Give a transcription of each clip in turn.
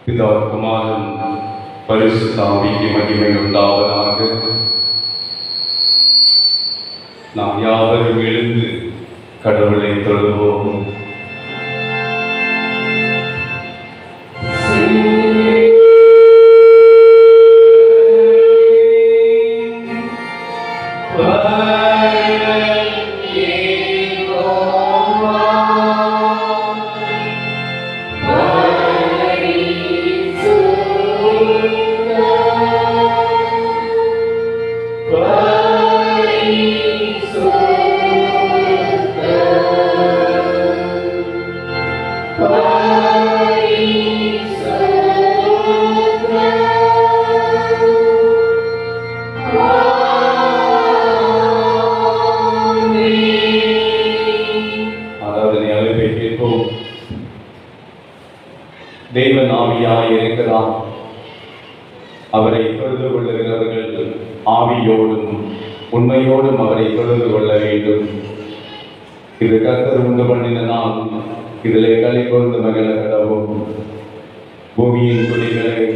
பிதா குமாரன் பரிசுத்த ஆவிக்கு மகிமை உண்டாவதாக. நாம் யாவரும் எழுந்து கடவுளை தொழுவோம். தேவன் ஆவியாய் இருக்கிறார். அவரை தொழுது கொள்ளுகிறவர்கள் ஆவியோடும் உண்மையோடும் அவரை தொழுது கொள்ள வேண்டும். இது கர்த்தர் உண்டு பண்ணின நாள், இதிலே களி கூர்ந்து மகிழ கடவும். பூமியின் குடிகளை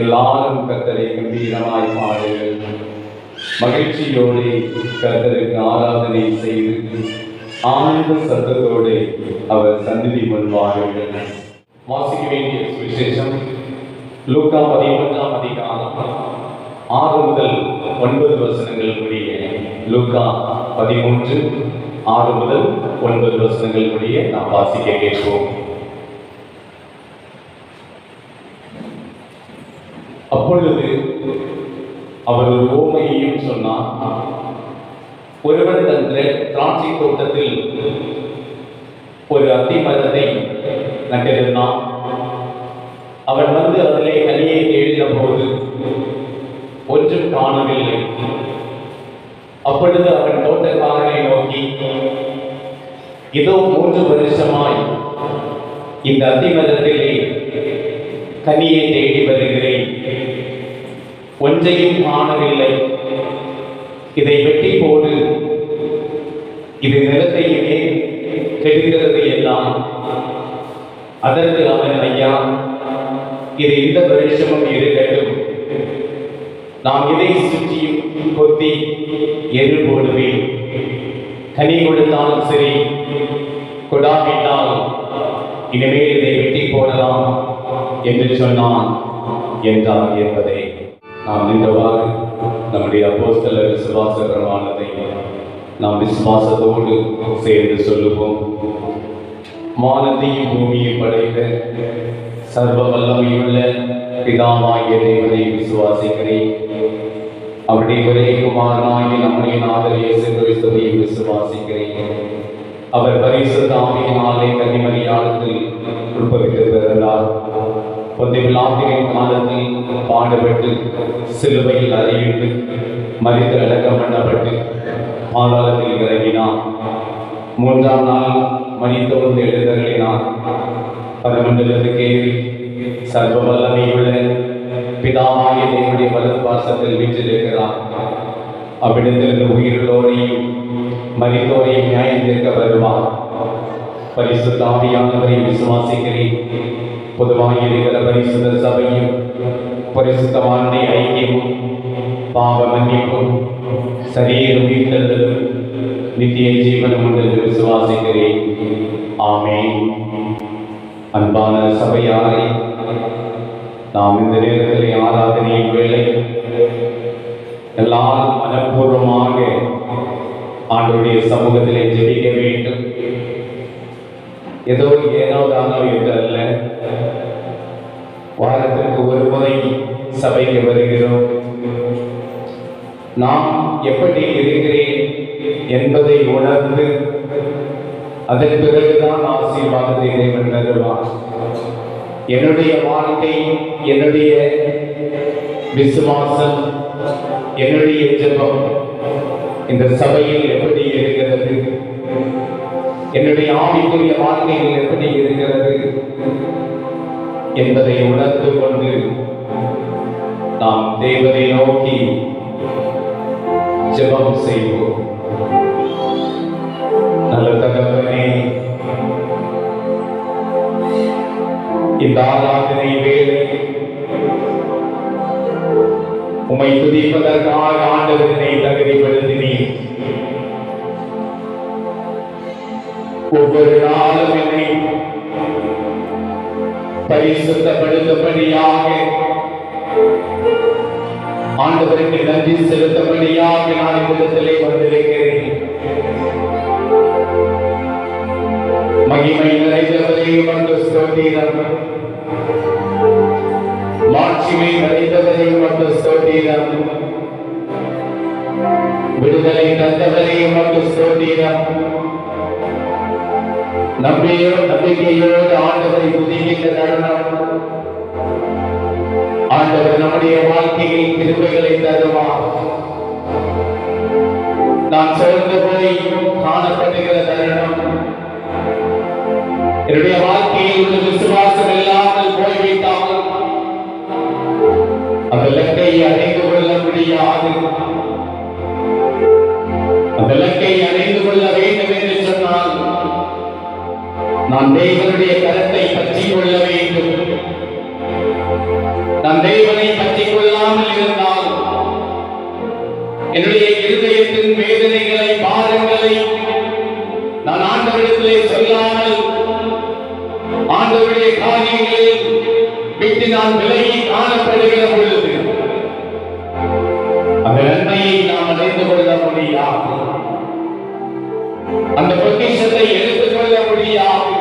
எல்லாரும் கர்த்தரை கம்பீரமாய் பாடுங்கள். மகிழ்ச்சியோடு கர்த்தருக்கு ஆராதனை செய்து ஆனந்த சத்தத்தோடு அவர் சந்நிதி முன் வாருங்கள். வாசிக்க வேண்டிய சுவிசேஷம் லூக்கா 11ஆம் அதிகாரம் 6 முதல் 9 வசனங்கள் முடிய. லூக்கா 13 6 முதல் 9 வசனங்கள் முடிய நாம் வாசிக்க கேட்போம். அப்பொழுது அவர் ஒரு ஓமையையும் சொன்னார். ஒருவன் தன் திராட்சை தோட்டத்தில் ஒரு அத்தி மரத்தை நட்டிருந்தான். அவன் வந்து அதிலே கனியை தேடின போது ஒன்றும் காணவில்லை. அப்பொழுது அவன் தோட்டக்காரனை நோக்கி, இதோ 3 வருஷமாய் இந்த அத்தி மரத்திலே கனியை தேடி வருகிறேன், ஒன்றையும் காணவில்லை. இதை வெட்டி போடு, இது நிலத்தையே கெடுகிறது எல்லாம். அதற்கு அவன், ஐயா, இது இந்த வருஷமும் இருக்கட்டும், நாம் இதை சுற்றியும் கொத்தி எரு போடுவேன். கனி கொடுத்தாலும் சரி, கொடாவிட்டால் இனிமேல் இதை வெட்டி போடலாம் என்று சொன்னான் என்றார் என்பதை நாம் நின்றவாறு நம்முடைய அப்போஸ்தலர் விசுவாச பிரமாணத்தை நாம் விசுவாசத்தோடு சேர்ந்து சொல்லுவோம். வானத்தையும் பூமியை படைத்த சர்வ வல்லமையுள்ள பிதாவாகிய தேவனை விசுவாசிக்கிறேன். அவருடைய ஒரே குமாரனாகிய நம்முடைய நாதர் இயேசு கிறிஸ்துவை விசுவாசிக்கிறேன். அவர் பரிசுத்த ஆவியினாலே கன்னிமரியாளத்தில் உட்பவித்து பிறந்தார். பொன்னிய பிலாத்தின் காலத்தில் பாடுபட்டு சிலுவையில் அறையிட்டு மரித்து அடக்கம் பண்ணப்பட்டு பாதாளத்தில் இறங்கினார். 3ஆம் நாள் மரித்தோர்ந்து எழுந்தருளினார். பரமண்டலத்துக்கு ஏறி சர்வ வல்லமையுள்ள பிதாவாகிய தேவனுடைய வலது பாசத்தில் வீற்றிருக்கிறார். அவ்விடத்திலிருந்து உயிரோரையும் மரித்தோரையும் நியாயம் தீர்க்க வருவார். பரிசுத்த ஆவியானவரை விசுவாசிக்கிறேன். பொதுவாக இருக்கிற பரிசுத்த சபையும் பரிசுத்தவானுடைய ஐக்கியமும் பாவ மன்னிப்பும் சரீர உயிர்த்தெழுதலும் நித்திய ஜீவனம் என்று விசுவாசிக்கிறேன். ஆமென். அன்பான சபையாரை, நாம் இந்த நேரத்திலே ஆராதனையின் வேளை எல்லாரும் மனப்பூர்வமாக ஆண்டவருடைய சமூகத்திலே ஜெபிக்க வேண்டும். ஏதோ தானோ என்று அல்ல. வாரத்திற்கு ஒரு முறை சபைக்கு வருகிறோம். நாம் எப்படி இருக்கிறேன் என்பதை உணர்ந்து அதன் பிறகுதான் ஆசீர்வாதத்தை தேவன் தருவார். என்னுடைய வாழ்க்கை, என்னுடைய விசுவாசம், என்னுடைய ஜெபம் இந்த சபையில் எப்படி இருக்கிறது, என்னுடைய ஆவிக்குரிய வாழ்க்கையில் எப்படி இருக்கிறது என்பதை உணர்ந்து கொண்டு நாம் தேவனை நோக்கி ஜெபம் செய்வோம். நல்ல தகப்பனே, இந்த ஆராதனை வேளையில் துதிப்பதற்காக ஆண்டவரை தகுதிப்படுத்தினீர். ஒவ்வொரு நாளும் என்னை பரிசுத்தப்படுத்தபடியாக ஆண்டவருக்கு நன்றி செலுத்தபடியாக நான் இடத்திலே வந்திருக்கிறேன். மகிமை நிறைந்தவரே உமக்கு ஸ்தோத்திரம், மாட்சிமை நிறைந்தவரே உமக்கு ஸ்தோத்திரம், விடுதலை தந்தவரே உமக்கு ஸ்தோத்திரம். நம்பிக்கையோடு ஆண்டவரை துதிக்கின்ற தருணம். ஆண்டவர் நம்முடைய வாழ்க்கையில் கிருபைகளை தருவார். நான் சோர்ந்து போய் காணப்படுகிற தருணம், என்னுடைய வாழ்க்கையில் உள்ள விசுவாசம் இல்லாமல் போய்விட்டால் அந்த இலக்கை அடைந்து கொள்ள முடியாது. அந்த இலக்கை அடைந்து கொள்ள வேண்டும் என்று சொன்னால் நான் தேவனுடைய கரத்தை பற்றிக் கொள்ள வேண்டும். நான் தேவனை பற்றிக் கொள்ளாமல் இருந்தால் என்னுடைய இருதயத்தின் வேதனைகளை, பாரங்களை நான் ஆண்டவரிடத்திலே சொல்லாமல் ஆண்டவருடைய காரியங்களில் விட்டு நான் விலகி காணப்படுகிற பொழுது அந்த நன்மையை நாம் அடைந்து கொள்ள முடியாது. அந்த பொக்கிஷத்தை எடுத்துக் கொள்ள முடியாது.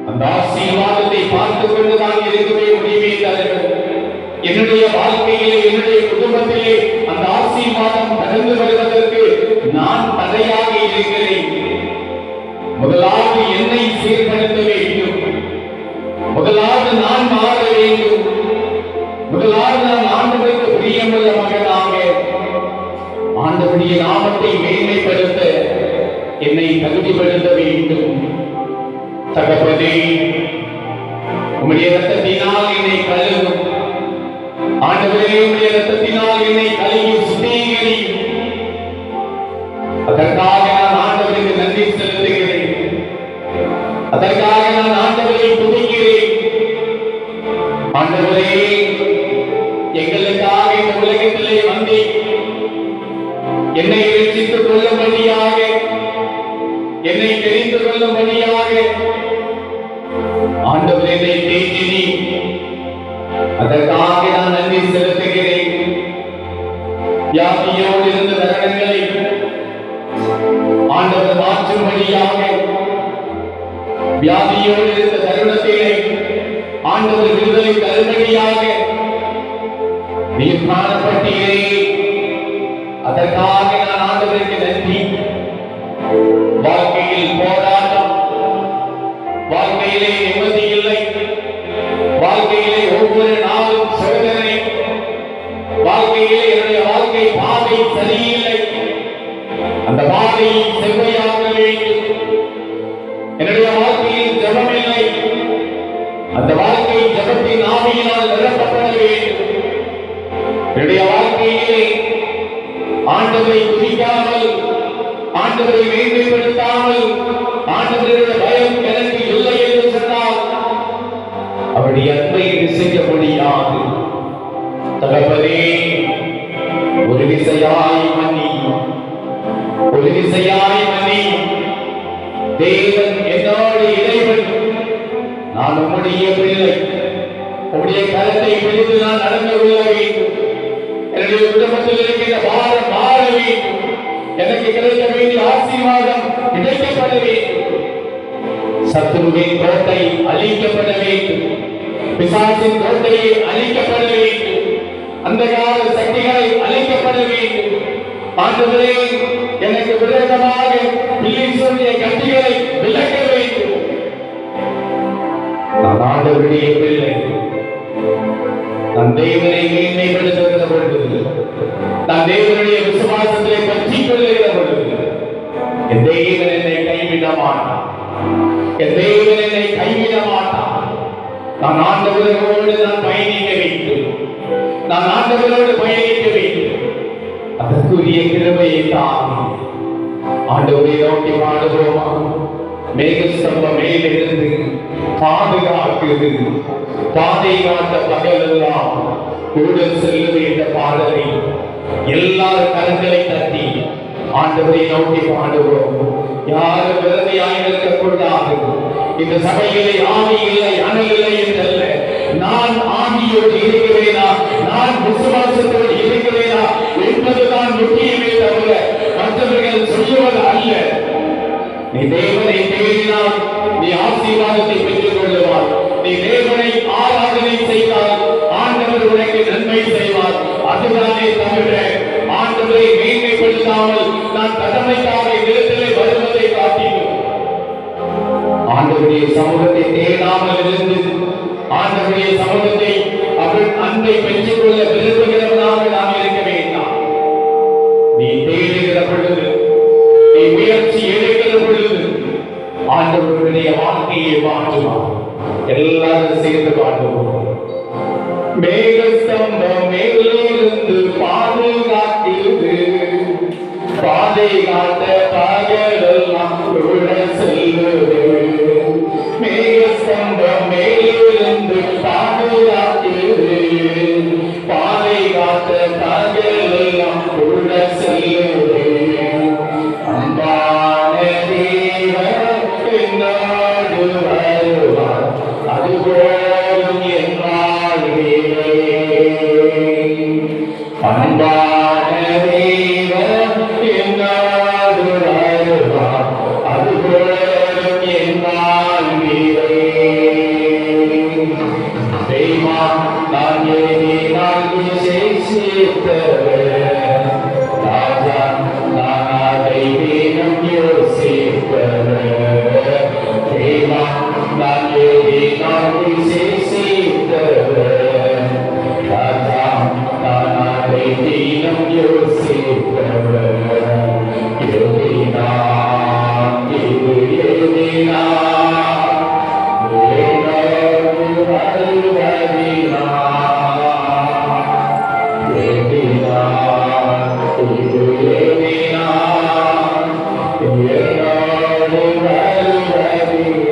அந்த ஆசீர்வாதத்தை பார்த்துக் கொண்டுதான் இருக்கவே முடியுமே தவிர என்னுடைய வாழ்க்கையிலே, என்னுடைய குடும்பத்திலே அந்த ஆசீர்வாதம் கடந்து வருவதற்கு நான் தடையாக இருக்கிறேன். முதலாவது என்னை சீர்படுத்த வேண்டும். முதலாவது நான் மாற வேண்டும். முதலாவது நான் ஆண்டவருக்கு பிரியமுள்ள மகனாக ஆண்டவருடைய நாமத்தை மேன்மைப்படுத்த என்னை தகுதிப்படுத்த வேண்டும். தகப்பனே, உம்முடைய இரத்தத்தினால் என்னை கழுவும். ஆண்டவரே, உம்முடைய இரத்தத்தினால் என்னை கழுவி சுத்திகரியும். அதற்காக நான் ஆண்டவருக்கு நன்றி செலுத்துகிறேன். அதற்காக நான் ஆண்டவரை துதிக்கிறேன். ஆண்டவரே, எங்களுக்காக இந்த உலகத்திலே வந்து என்னை ரட்சித்துக் கொள்ளும்படியாக, என்னை தெரிந்து கொள்ளும்படியாக ஆண்டவர் என்னை தேற்றினி. அதற்காக நான் நன்றி செலுத்துகிறேன். வியாதியோடு இருந்த தருணங்களை ஆண்டவர் மாற்றும்படியாக, வியாதியோடு இருந்த தருணத்திலே ஆண்டவர் விடுதலை தரும்படியாக நீர் காணப்பட்டீரே. அதற்காக நான் ஆண்டவருக்கு நன்றி. வாழ்க்கையில் போராட்டம், வாழ்க்கையிலே நிம்மதி இல்லை, வாழ்க்கையிலே ஒவ்வொரு நாளும் சோதனை, வாழ்க்கையிலே என்னுடைய வாழ்க்கை பாதை சரியில்லை. அந்த பாதையை செவ்வையாக்க வேண்டும். என்னுடைய வாழ்க்கையில் ஜெபம் இல்லை. அந்த வாழ்க்கை ஜெபத்தின் ஆவியினால் நிரப்பப்பட வேண்டும். என்னுடைய வாழ்க்கையிலே ஆண்டவரை துதிக்காமல், ஆண்டவரை மேன்மைப்படுத்தாமல், ஆண்டவருடைய பயம் எனக்கு இல்லை என்று சொன்னால் அவருடைய அன்பை செய்ய முடியாது. தகப்பனே, ஒரு விசையாய் மன்னி, ஒரு விசையாய் மன்னி. தேவன் என்னோடு இறைவன், நான் உம்முடைய பிள்ளை. உம்முடைய கரத்தை பிடித்து நான் நடந்து கொள்ள வேண்டும். என்னுடைய குடும்பத்தில் இருக்கின்ற பாரம் மாற வேண்டும். எனக்கு கிடைக்க வேண்டிய ஆசீர்வாதம் கிடைக்கப்பட வேண்டும். சத்துருவின் கோட்டை அழிக்கப்பட வேண்டும். பிசாசின் கோட்டையை அழிக்கப்பட வேண்டும். அந்தகார சக்திகளை அழிக்கப்பட வேண்டும். ஆண்டவரே, எனக்கு விரோதமாக பில்லிசுடைய கட்டிகளை விலக்க வேண்டும். நான் ஆண்டவருடைய பிள்ளை. நான் தேவனை மேன்மைப்படுத்துகிற பொழுது, நான் தேவனுடைய விசுவாசத்தை பற்றிக் கொள்ளுகிற பொழுது என் தேவன் என்னை கைவிட மாட்டான். என் தேவன் என்னை கைவிட மாட்டான். நான் ஆண்டவரோடு நான் பயணிக்க வேண்டும். நான் ஆண்டவரோடு பயணிக்க வேண்டும். அதற்குரிய கிருபையை தான் ஆண்டவரை நோக்கி பாடுவோமா? மேகஸ்தம்பம் மேலிருந்து பாதுகாக்குது, பாதை காட்ட பகலெல்லாம் கூட செல்லுது என்ற பாடலை எல்லாரும் கரங்களை தட்டி ஆண்டவரை நோக்கி பாடுவோம். யாரும் விரதையாய் இருக்கக்கூடாது. இந்த சபையிலே ஆவி இல்லை, அனல் இல்லை என்றல்ல. நான் ஆவியோடு இருக்கிறேனா, நான் விசுவாசத்தோடு இருக்கிறேனா என்பதுதான் முக்கியமே தவிர மற்றவர்கள் சொல்லுவது அல்ல. நீ தேவனை தேடினால் நீ ஆசீர்வாதத்தை பெற்றுக் கொள்ளுவார். நீ தேவனை ஆராதனை செய்தால் ஆண்டவர் உனக்கு நன்மை செய்வார். அதுதானே தவிர ஆண்டவரை மேன்மைப்படுத்தாமல் நான் கடமைக்காக நிலத்திலே வருவதை காட்டினோம். ஆண்டவருடைய சமூகத்தை தேடாமல் இருந்து ஆண்டவருடைய சமூகத்தை அவள் அன்பை பெற்றுக் கொள்ள விரும்புகிறவனாக நாம் இருக்க வேண்டாம். நீ தேடுகிற பொழுது, நீ முயற்சி எடுக்கிற பொழுது ஆண்டவருடைய வாழ்க்கையை மாற்றுவார். எல்லாரும் சேர்ந்து பாடுவோம். மேகஸ்தம்பம் மேலிருந்து பாதுகாக்கிறது, பாதை காட்ட பகலெல்லாம் கூட செல்வது. மேகஸ்தம்பம் மேலிருந்து பாதுகாக்கிறது, பாதை காட்ட பகலெல்லாம் கூட செல்வது. அன்பான தேவன் என்னோடு வருவார், அதுபோலும் என் வாழ்விலே. அன்பான தேவன் என்னோடு வருவார், அதுபோலும் என் வாழ்விலே. தெய்வா நான் எழுதினால் விசேஷித்தவர், ராஜா நான் அதை தினம் யோசிப்பவர். தெய்வா நான் எழுதினால் விசேஷித்தவர், ராஜா நான் அதை தினம் யோசிப்பவர். எழுதினான் இது எழுதினான் என்னோடு வருவதினான். எழுதினான் இது எழுதினான் என்னோடு வருவதினான்.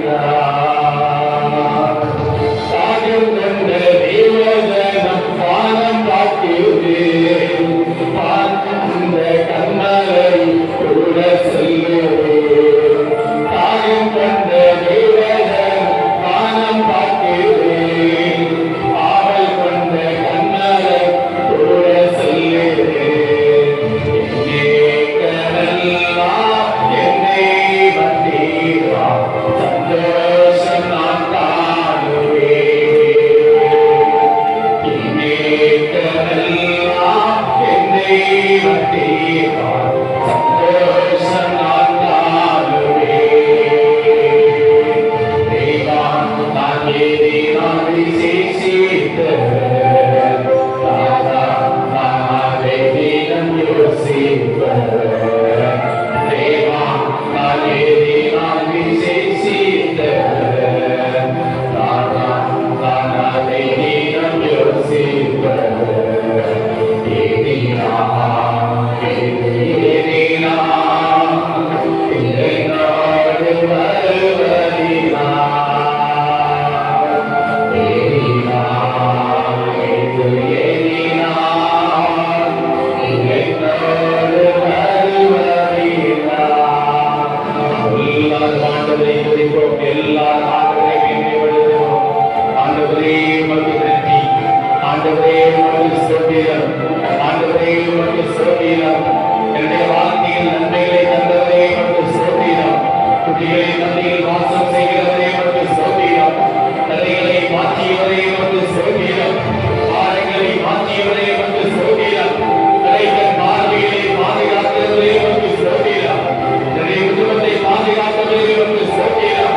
சாகம் கொண்ட தேவதனம் வானம் பார்க்கிறது, அந்த கண்மலை கூட செல்லுது. சாகம் கொண்ட தேவதனம் வானம் பார்க்கிறது, ஆவல் கொண்ட கண்மலை கூட செல்லுது. என்னை வந்தீரா, சந்தோஷம் நான் காணுவேன். என்னை வந்தீரா, சந்தோஷம் நான் காணுவேன். தேவா நான் ஏதினால் விசேஷித்தவர், ராஜா நான் அதை தினம் யோசிப்பவர். தேவா நான் ஏதினால் விசேஷித்தவர், ராஜா நான் அதை தினம் யோசிப்பவர். என்னுடைய வாழ்க்கையில் நன்மைகளை தந்தவரே மற்றும் சோதீனம், குட்டிகளை நன்மையில் வாசம் செய்கிறவரே மற்றும் சோதீனம், தடைகளை மாற்றியவரே மற்றும் சோதீனம், பாறைகளை மாற்றியவரே மற்றும் சோதீனம், கடைகள் பார்வைகளை பாதுகாக்கிறவரே மற்றும் சோதீனம், என்னுடைய குடும்பத்தை பாதுகாக்கிறவரே மற்றும் சோதீனம்,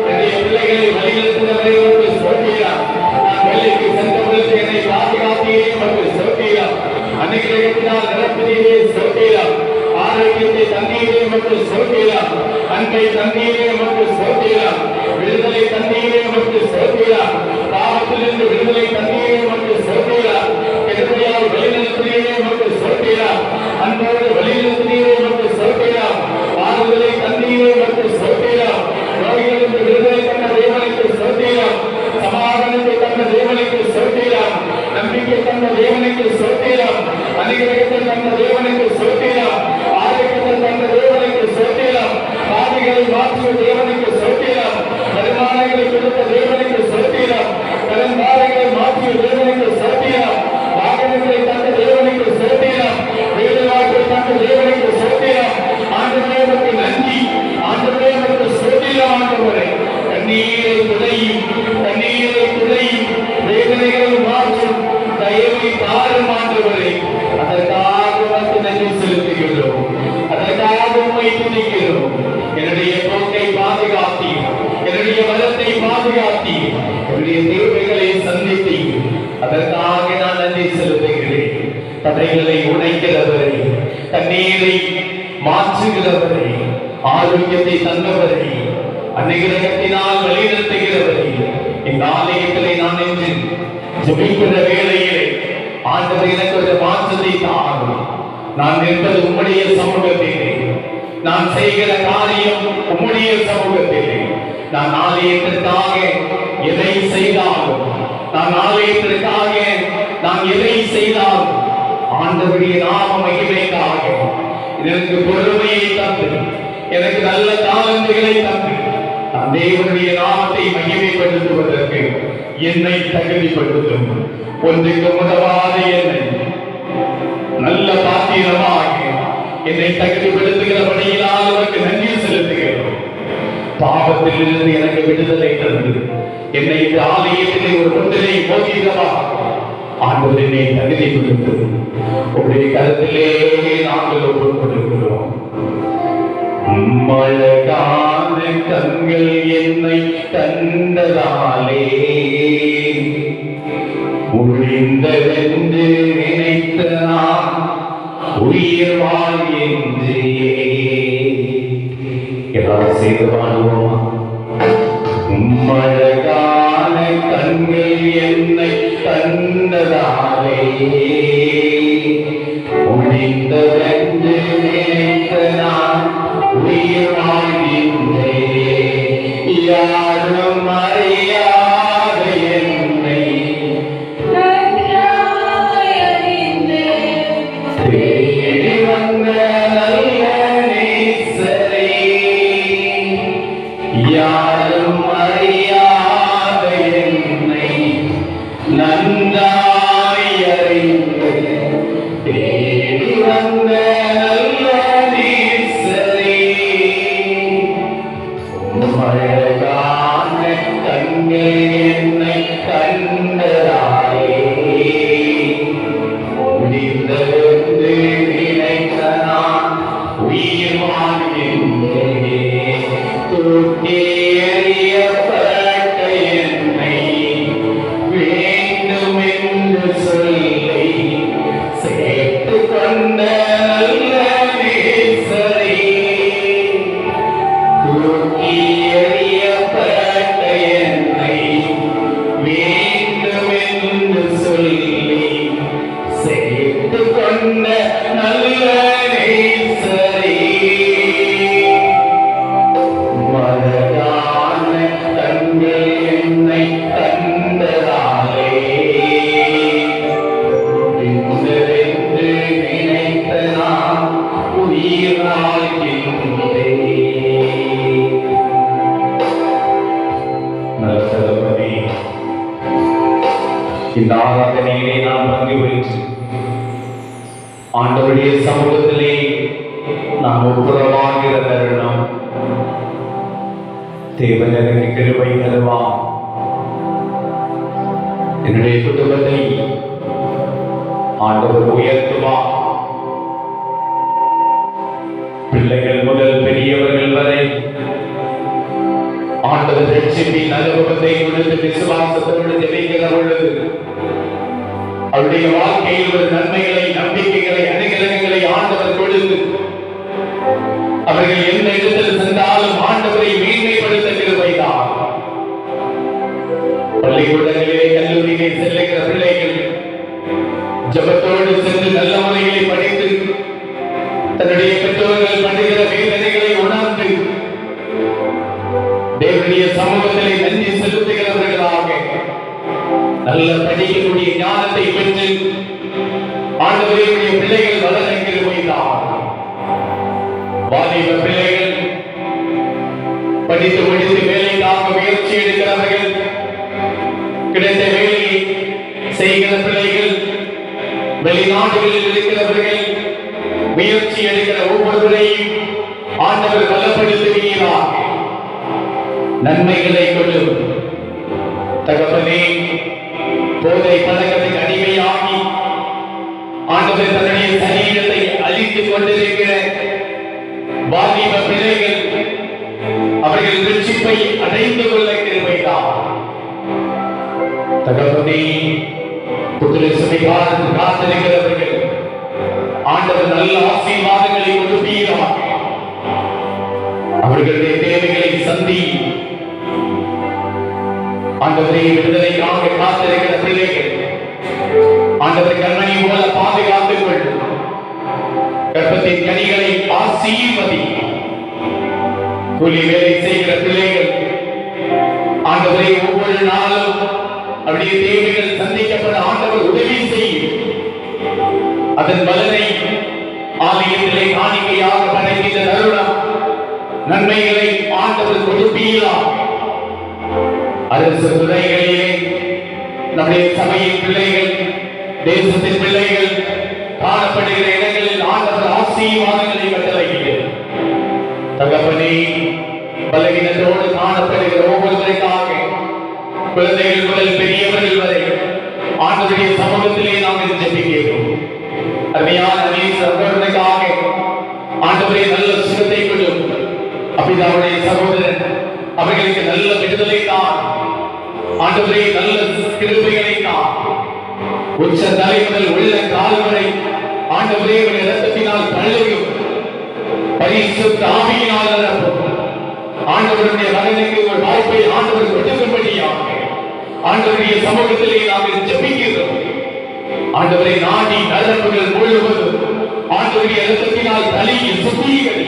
என்னுடைய பிள்ளைகளை வழிநடத்துகிறவரே மற்றும் சோதீனம், நான் வேலைக்கு சென்றவர்களுக்கு என்னை பாதுகாத்தியே மற்றும் சோதீனம், அன்னைக்கினால் நிரப்பதியே சோதீனம், ஆரோக்கியத்தை தண்ணீரே மற்றும் சோதீனம், அன்பை தண்ணீரே மற்றும் சோதீனம், விடுதலை தண்ணீரே மற்றும் சோதீனம், பாவத்திலிருந்து விடுதலை தண்ணீரே மற்றும் சோதீனம், கெடுமையால் வழிநடத்தினீரே மற்றும் சோதீனம், அன்போடு வழிநடத்தினீரே மற்றும் சோதீனம், ஆறுதலை தண்ணீரே மற்றும் சோதீனம், நோய்களிலிருந்து விடுதலை தந்த தேவனுக்கு சோதீனம், சமாதானத்தை தந்த தேவனுக்கு சோதீனம், நம்பிக்கை தந்த தடைகளை உடைக்கிறவரை, தண்ணீரை மாற்றுகிறவரை, ஆரோக்கியத்தை தந்தவரை, அனுகிரகத்தினால் வழிநடத்துகிறவரை, இந்த ஆலயத்திலே நான் என்று ஜெபிக்கிற வேளையிலே ஆண்டவர் எனக்கு ஒரு மாற்றத்தை தாரும். நான் நிற்பது உம்முடைய சமூகத்திலே, நான் செய்கிற காரியம் உம்முடைய சமூகத்திலே. நான் ஆலயத்திற்காக எதை செய்தாலும், நான் ஆலயத்திற்காக நான் எதை செய்தாலும் ஆண்டவருடைய நாம மகிமைக்காக எனக்கு பொறுமையை தந்து, எனக்கு நல்ல தாளந்துகளை தந்து, நான் தேவனுடைய நாமத்தை மகிமைப்படுத்துவதற்கு என்னை தகுதிப்படுத்தும். ஒன்றுக்கு உதவாத என்னை நல்ல பாத்திரமாக என்னை தகுதிப்படுத்துகிறபடியினால் அவருக்கு நன்றி செலுத்துகிறோம். பாவத்தில் இருந்து எனக்கு விடுதலை தந்து என்னை இந்த ஆலயத்திலே ஒரு முத்திரை மோதிரமாக ஆண்டவர் என்னை தகுதிப்படுத்தும். உடைய கருத்திலே நாங்கள் ஒப்புக் கொடுக்கிறோம். மழகான கண்கள் என்னை தந்ததாலே முடிந்ததென்று நினைத்த நான் உயிர் வாழ்கின்றே. எல்லாரும் செய்து வாழ்வோமா? மழகான கண்கள் என்னை தந்ததாலே முடிந்ததென்று நினைத்த நான் உயிர் வாழ்கின்றே. யாரும் அறியாத என்னை தேடி வந்த நல்ல நேசரே, யாரும் அறியாத என்னை நன்றாய் அறிந்து தேடி வந்த நல்ல நேசரே, அழகான கண்கள் என்னை கண்டதாலே முடிந்ததென்று நினைத்த நான் உயிர் வாழ்கின்றேன். தூக்கி எறியப்பட்ட என்னை வேண்டும் என்று சொல்லி சேர்த்து கொண்ட நல்ல நேசரே, தூக்கி எறியப்பட்ட என்னை வேண்டும் என்று சொல்லி சேர்த்து கொண்ட நல்ல நேசரே, மழகான கண்கள் என்னை கண்டதாலே முடிந்ததென்று நினைத்த நான் உயிர் வாழ்கின்றேன். நல்ல தளபதி, இந்த ஆராதனையிலே நாம் பங்கு பெற்று ஆண்டவருடைய சமூகத்திலே நாம் ஒப்புரவாகிற தருணம் தேவன் எனக்கு கிருபை தருவார். என்னுடைய குடும்பத்தை ஆண்டவர் உயர்த்துவார். பிள்ளைகள் முதல் பெரியவர்கள் வரை ஆண்டவர் ரட்சிப்பின் அனுபவத்தை கொடுத்து விசுவாசத்தோடு ஜெபிக்கிற பொழுது அவருடைய வாழ்க்கையில் ஒரு நன்மைகளை, நம்பிக்கைகளை, அனுகிரகங்களை ஆண்டவர் கொடுத்து அவர்கள் எந்த இடத்தில் சென்றாலும் ஆண்டவரை மேன்மைப்படுத்த கிருபைதான். பள்ளிக்கூடங்களிலே, கல்லூரியிலே செல்லுகிற பிள்ளைகள் ஜபத்தோடு சென்று நல்ல முறைகளை படித்து தன்னுடைய பெற்றோர்கள் பண்ணுகிற வேதனைகளை உணர்ந்து தேவனுடைய சமூகத்திலே நன்றி செலுத்துகிறவர்களாக நல்ல படிக்கக்கூடிய ஞானத்தை பெற்று ஆண்டவருடைய பிள்ளைகள் வளர கிருபைதான். வாலிப பிள்ளைகள் படித்து முடித்து வேலைக்காக முயற்சி எடுக்கிறவர்கள், கிடைத்த வேலையை செய்கிற பிள்ளைகள், வெளிநாடுகளில் இருக்கிறவர்கள் முயற்சி எடுக்கிற ஒவ்வொருவரையும் ஆண்டவர் பலப்படுத்துவீராக. நன்மைகளை கொள்ளும் தகப்பனே, போதை பழக்கத்துக்கு அடிமையாகி ஆண்டவர் தன்னுடைய சரீரத்தை அழித்துக் கொண்டிருக்கிற வாலிப பிள்ளைகள் அவர்கள் ரட்சிப்பை அடைந்து கொள்ள கிருபைதான். தகப்பனே, புத்திர சுமைக்காக காத்திருக்கிறவர்கள் ஆண்டவர் நல்ல ஆசீர்வாதங்களை கொடுப்பீராக. அவர்களுடைய தேவைகளை சந்தி. ஆண்டவரை விடுதலைக்காக காத்திருக்கிற பிள்ளைகள் ஆண்டவர் கண்மணி போல பாதுகாத்துக் கொள்ளும். கர்ப்பத்தின் கனிகளை ஆசீர்வதி. கூலி வேலை செய்கிற பிள்ளைகள் ஆண்டவரை ஒவ்வொரு நாளும் அவருடைய தேவைகள் சந்திக்கப்பட ஆண்டவர் உதவி செய்யும். அதன் பலனை ஆலயத்திலே காணிக்கையாக படைக்கின்ற தருணம் நன்மைகளை ஆண்டவர் கொடுப்பீராக. அரசு துறைகளிலே நம்முடைய சபையின் பிள்ளைகள், தேசத்தின் பிள்ளைகள் காணப்படுகிற இடங்களில் ஆண்டவர் ஆசீர்வாதங்களை கட்டளையிட்டார். தகப்பனே, பலவீனத்தோடு காணப்படுகிற ஒவ்வொருவருக்காக, குழந்தைகள் முதல் பெரியவர்கள் வரை ஆண்டவருடைய சமூகத்திலே நாம் ஜெபிக்கிறோம். அருமையான சகோதரனுக்காக ஆண்டவரே நல்ல சுகத்தை கொடும். அபிதாவுடைய சகோதரன் அவர்களுக்கு நல்ல விடுதலை தான். ஆண்டவரே நல்ல கிருபைகளை தான். உச்ச தலை முதல் உள்ள கால் வரை ஆண்டவரே இரத்தத்தினால் கழுவும் பரிசுத்த ஆவியினால் நிரப்பும். ஆண்டவருடைய மகனுக்கு ஒரு வாய்ப்பை ஆண்டவர் கொடுக்கும்படியாக ஆண்டவருடைய சமூகத்திலே நாம் ஜெபிக்கிறோம். ஆண்டவரை நாடி நரம்புகள் முழுவதும் ஆண்டவருடைய இரத்தத்தினால் தலையை சுத்திகரி.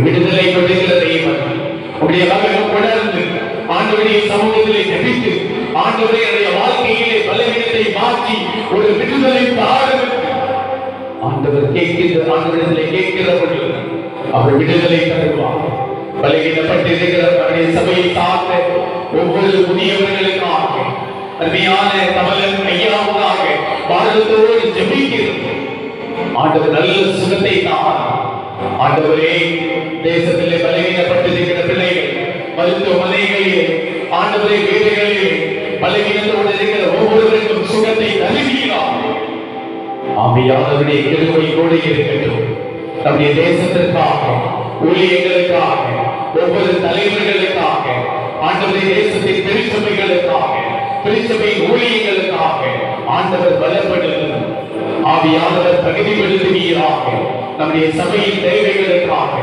விடுதலை கொடுக்கிற தெய்வம் உடைய மகன் உணர்ந்து ஆண்டவருடைய சமூகத்திலே ஜெபித்து ஆண்டவருடைய வாழ்க்கையிலே பலவீனத்தை மாற்றி ஒரு விடுதலை தாரும். ஆண்டவர் கேட்கிற ஆண்டவரிடத்திலே கேட்கிற பொழுது அவர் விடுதலை தருவார். பலவீனப்பட்டிருக்கிற அவருடைய சபையை சார்ந்த ஒவ்வொரு புதியவர்களுக்காக அருமையான கமலன் ஐயாவுக்காக பாரதத்தோடு ஜெபிக்கிறோம். ஆண்டவர் நல்ல சுகத்தை தான். ஆண்டவரே, தேசத்திலே பலவீனப்பட்டிருக்கிற பிள்ளைகள் மருத்துவமனைகளிலே ஆண்டவரே வீடுகளிலே பலவீனத்தோடு இருக்கிற ஒவ்வொருவருக்கும் சுகத்தை தருவீராக. ஆவியானவருடைய கிருபை கூட இருக்கட்டும். நம்முடைய தேசத்திற்காக, ஊழியர்களுக்காக, ஒவ்வொரு தலைவர்களுக்காக, ஆண்டவரே தேசத்தின் திருச்சபைகளுக்காக, திருச்சபையின் ஊழியர்களுக்காக ஆண்டவர் பலப்படுத்தும். ஆவியானவர் தகுதிப்படுத்துவீராக. நம்முடைய சபையின் தேவைகளுக்காக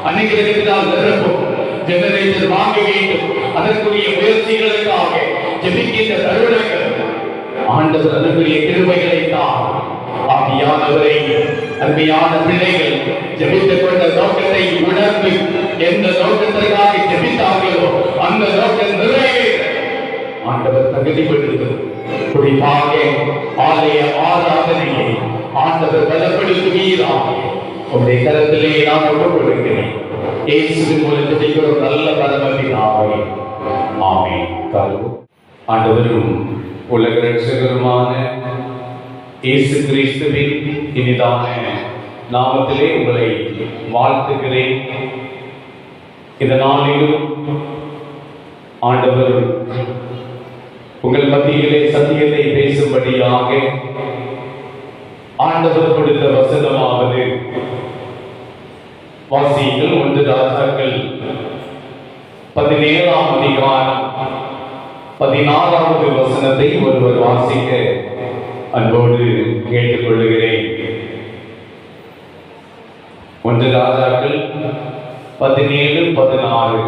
அநேகர்களால் நிரப்பும். ஜெனரேட்டர் வாங்க வேண்டும், அதற்குரிய முயற்சிகளுக்காக ஜெபிக்கின்ற தருணங்கள் ஆண்டவர் அதற்குரிய கிருபைகளை தான். ஆவியானவரை அருமையான பிள்ளைகள் ஜெபித்துக் கொண்ட நோக்கத்தை உணர்ந்து எந்த நோக்கத்திற்காக ஜெபித்தார்களோ அந்த நோக்கம் நிறைவேற ஆண்டவர் தகுதிப்படுத்தும். குறிப்பாக ஆலய ஆராதனையை ஆண்டவர் பலப்படுத்துவீராக. உங்களுடைய கரத்திலே நான் ஒப்புக் கொடுக்கிறேன். இயேசுவின் மூலத்தை செய்கிற ஒரு நல்ல பரமபிதாவே, ஆமென். ஆண்டவரும் உலக ரட்சகருமான இயேசு கிறிஸ்துவின் இனிதான நாமத்திலே உங்களை வாழ்த்துகிறேன். இந்த நாளிலும் ஆண்டவர் உங்கள் மத்தியிலே சத்தியத்தை பேசும்படியாக ஆண்டவர் கொடுத்த வசனமாவது, வாசியுங்கள் 1 ராஜாக்கள் 17ஆம் அதிகாரம் 16வது வசனத்தை ஒருவர் வாசிக்க அன்போடு கேட்டுக்கொள்கிறேன். 1 ராஜாக்கள் 17:16.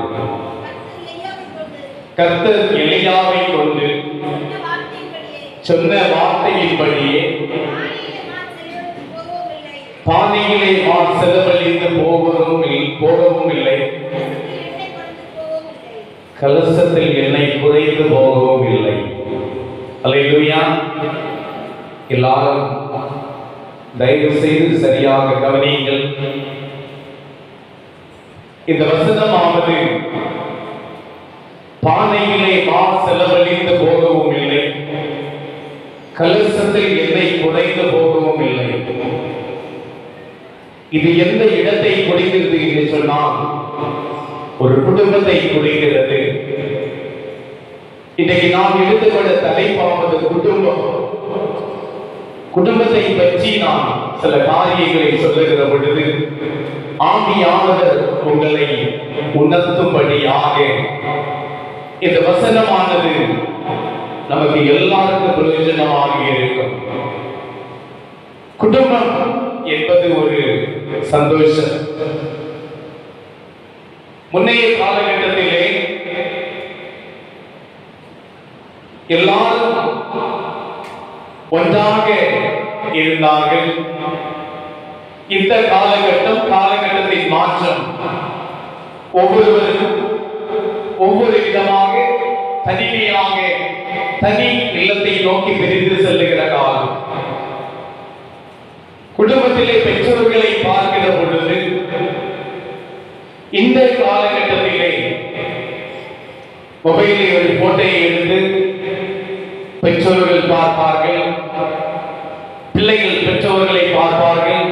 கர்த்தர் எலியாவை கொண்டு சொன்ன வார்த்தையின்படியே பானையிலே மான் செலவழித்து போகவும் இல்லை, கலசத்தில் எண்ணெய் குறைந்து போகவும் இல்லை. அல்லேலூயா. எல்லாரும் தயவு செய்து சரியாக கவனியுங்கள். இந்த வசனமாவது பானையிலே மான் செலவழித்து போகவும் இல்லை, கலசத்தில் எண்ணெய் குறைந்து போகவும் இல்லை. இது எந்த இடத்தை குறிக்கிறது என்று சொன்னால் ஒரு குடும்பத்தை குறிக்கிறது. இன்றைக்கு நாம் எடுத்துக்கொண்ட தலைப்பாவது குடும்பம். குடும்பத்தை பற்றி நாம் சில காரியங்களை சொல்லுகிற பொழுது ஆவியானவர் உங்களை உணர்த்தும்படியாக இந்த வசனமானது நமக்கு எல்லாருக்கும் பிரயோஜனமாக இருக்கும். குடும்பம் என்பது ஒரு சந்தோஷம். முன்னைய காலகட்டத்திலே எல்லாரும் ஒன்றாக இருந்தார்கள். இந்த காலகட்டத்தின் மாற்றம் ஒவ்வொருவரும் ஒவ்வொரு விதமாக தனிமையாக தனி இல்லத்தை நோக்கி பிரிந்து செல்லுகிற காலம். குடும்பத்திலே பெற்றோர்களை பார்க்கிற பொழுது இந்த காலகட்டத்திலே மொபைலில் ஒரு போட்டோயை எடுத்து பெற்றோர்கள் பார்ப்பார்கள், பிள்ளைகள் பெற்றோர்களை பார்ப்பார்கள்,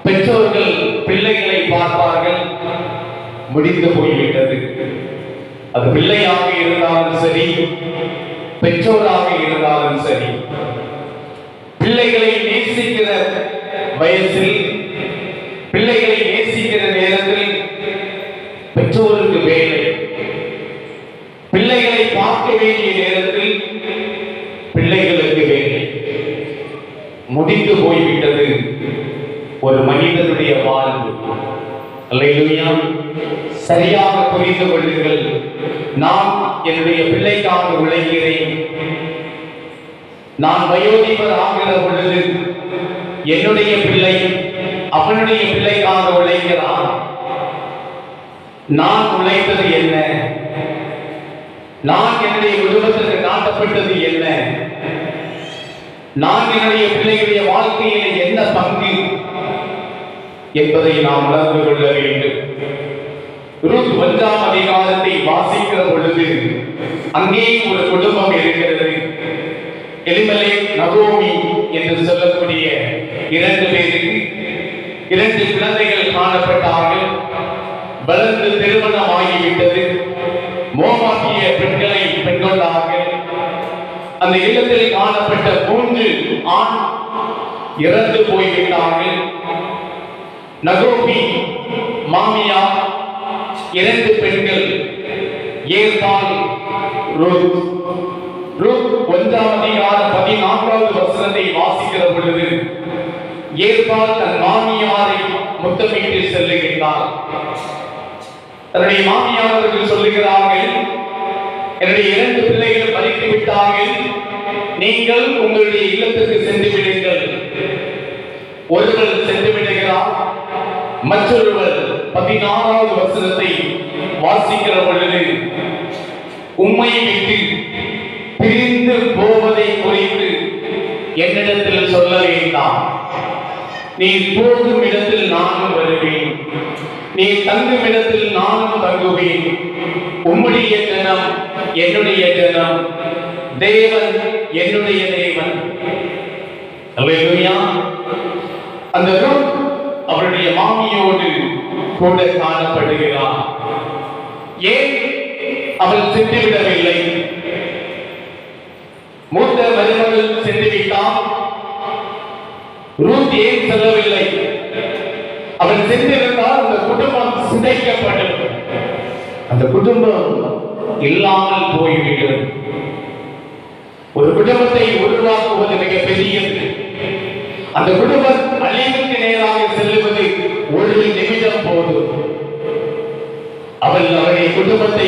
பெற்றோர்கள் பிள்ளைகளை பார்ப்பார்கள். முடிந்து போய்விட்டது. அது பிள்ளையாக இருந்தாலும் சரி, பெற்றோராக இருந்தாலும் சரி, பிள்ளைகளை நேசிக்கிற வயசில், பிள்ளைகளை நேசிக்கிற நேரத்தில் பெற்றோருக்கு வேலை, பிள்ளைகளை பார்க்க வேண்டிய நேரத்தில் பிள்ளைகளுக்கு வேலை. முடிந்து போய்விட்டது ஒரு மனிதனுடைய வாழ்வு. அல்லேலூயா. சரியாக புரிந்து கொள்ளுங்கள். நான் என்னுடைய பிள்ளைக்காக உழைக்கிறேன். நான் வயோதிபர் ஆகிற பொழுது என்னுடைய பிள்ளை அவனுடைய பிள்ளைக்காக உழைக்கிறான். நான் உழைத்தது என்ன? நான் என்னுடைய குடும்பத்திற்கு நாட்டப்பட்டது என்ன? நான் என்னுடைய பிள்ளைகளுடைய வாழ்க்கையில் என்ன பங்கு என்பதை நாம் உணர்ந்து கொள்ள வேண்டும். ரூத் 1ஆம் அதிகாரத்தை வாசிக்கிற பொழுது அங்கே ஒரு குடும்பம் இருக்கிறது. எலிமெலேக், நகோமி என்று சொல்லக்கூடிய 2 பேருக்கு 2 குழந்தைகள் காணப்பட்டார்கள். வளர்ந்து திருமணம் ஆகிவிட்டது. மோமாகிய பெண்களை பெண்கொண்டார்கள். அந்த இல்லத்தில் காணப்பட்ட 3 ஆண் இறந்து போய்விட்டார்கள். நகோமி மாமியார், 2 பெண்கள் ஏர்பால், ரூத். ரூத் 1ஆம் அதிகாரம் 14வது வசனத்தை வாசிக்கிற பொழுது ஏர்பால் தன் மாமியாரை முத்தமிட்டு செல்லுகின்றார். தன்னுடைய மாமியாருக்கு சொல்லுகிறார்கள், என்னுடைய 2 பிள்ளைகள் மறித்து விட்டார்கள், நீங்கள் உங்களுடைய இல்லத்திற்கு சென்று விடுங்கள். ஒருவர் சென்று விடுகிறார், மற்றொருவர் 16வது வசனத்தை வாசிக்கிற பொழுது உம்மை விட்டு பிரிந்து போவதை குறித்து என்னிடத்தில் சொல்ல வேண்டாம். நீ போகும் இடத்தில் நானும் வருவேன், நீ தங்கும் இடத்தில் நானும் தங்குவேன். உம்முடைய ஜனம் என்னுடைய ஜனம், தேவன் என்னுடைய தேவன். அல்லேலூயா. அந்த ரூத் அவருடைய மாமியோடு கூட காணப்படுகிறார். ஏன் அவள் சென்றுவிடவில்லை? மூத்த மருமகள் சென்றுவிட்டார். ரூத் ஏன் செல்லவில்லை? அவள் சென்றிருந்தால் அந்த குடும்பம் சிதைக்கப்படும், அந்த குடும்பம் இல்லாமல் போய்விடும். ஒரு குடும்பத்தை உருவாக்குவது மிக பெரியது. அந்த குடும்பம் அழிவுக்கு நேராக செல்லுவது ஒரு நிமிடம் போதும். அவள் அவருடைய குடும்பத்தை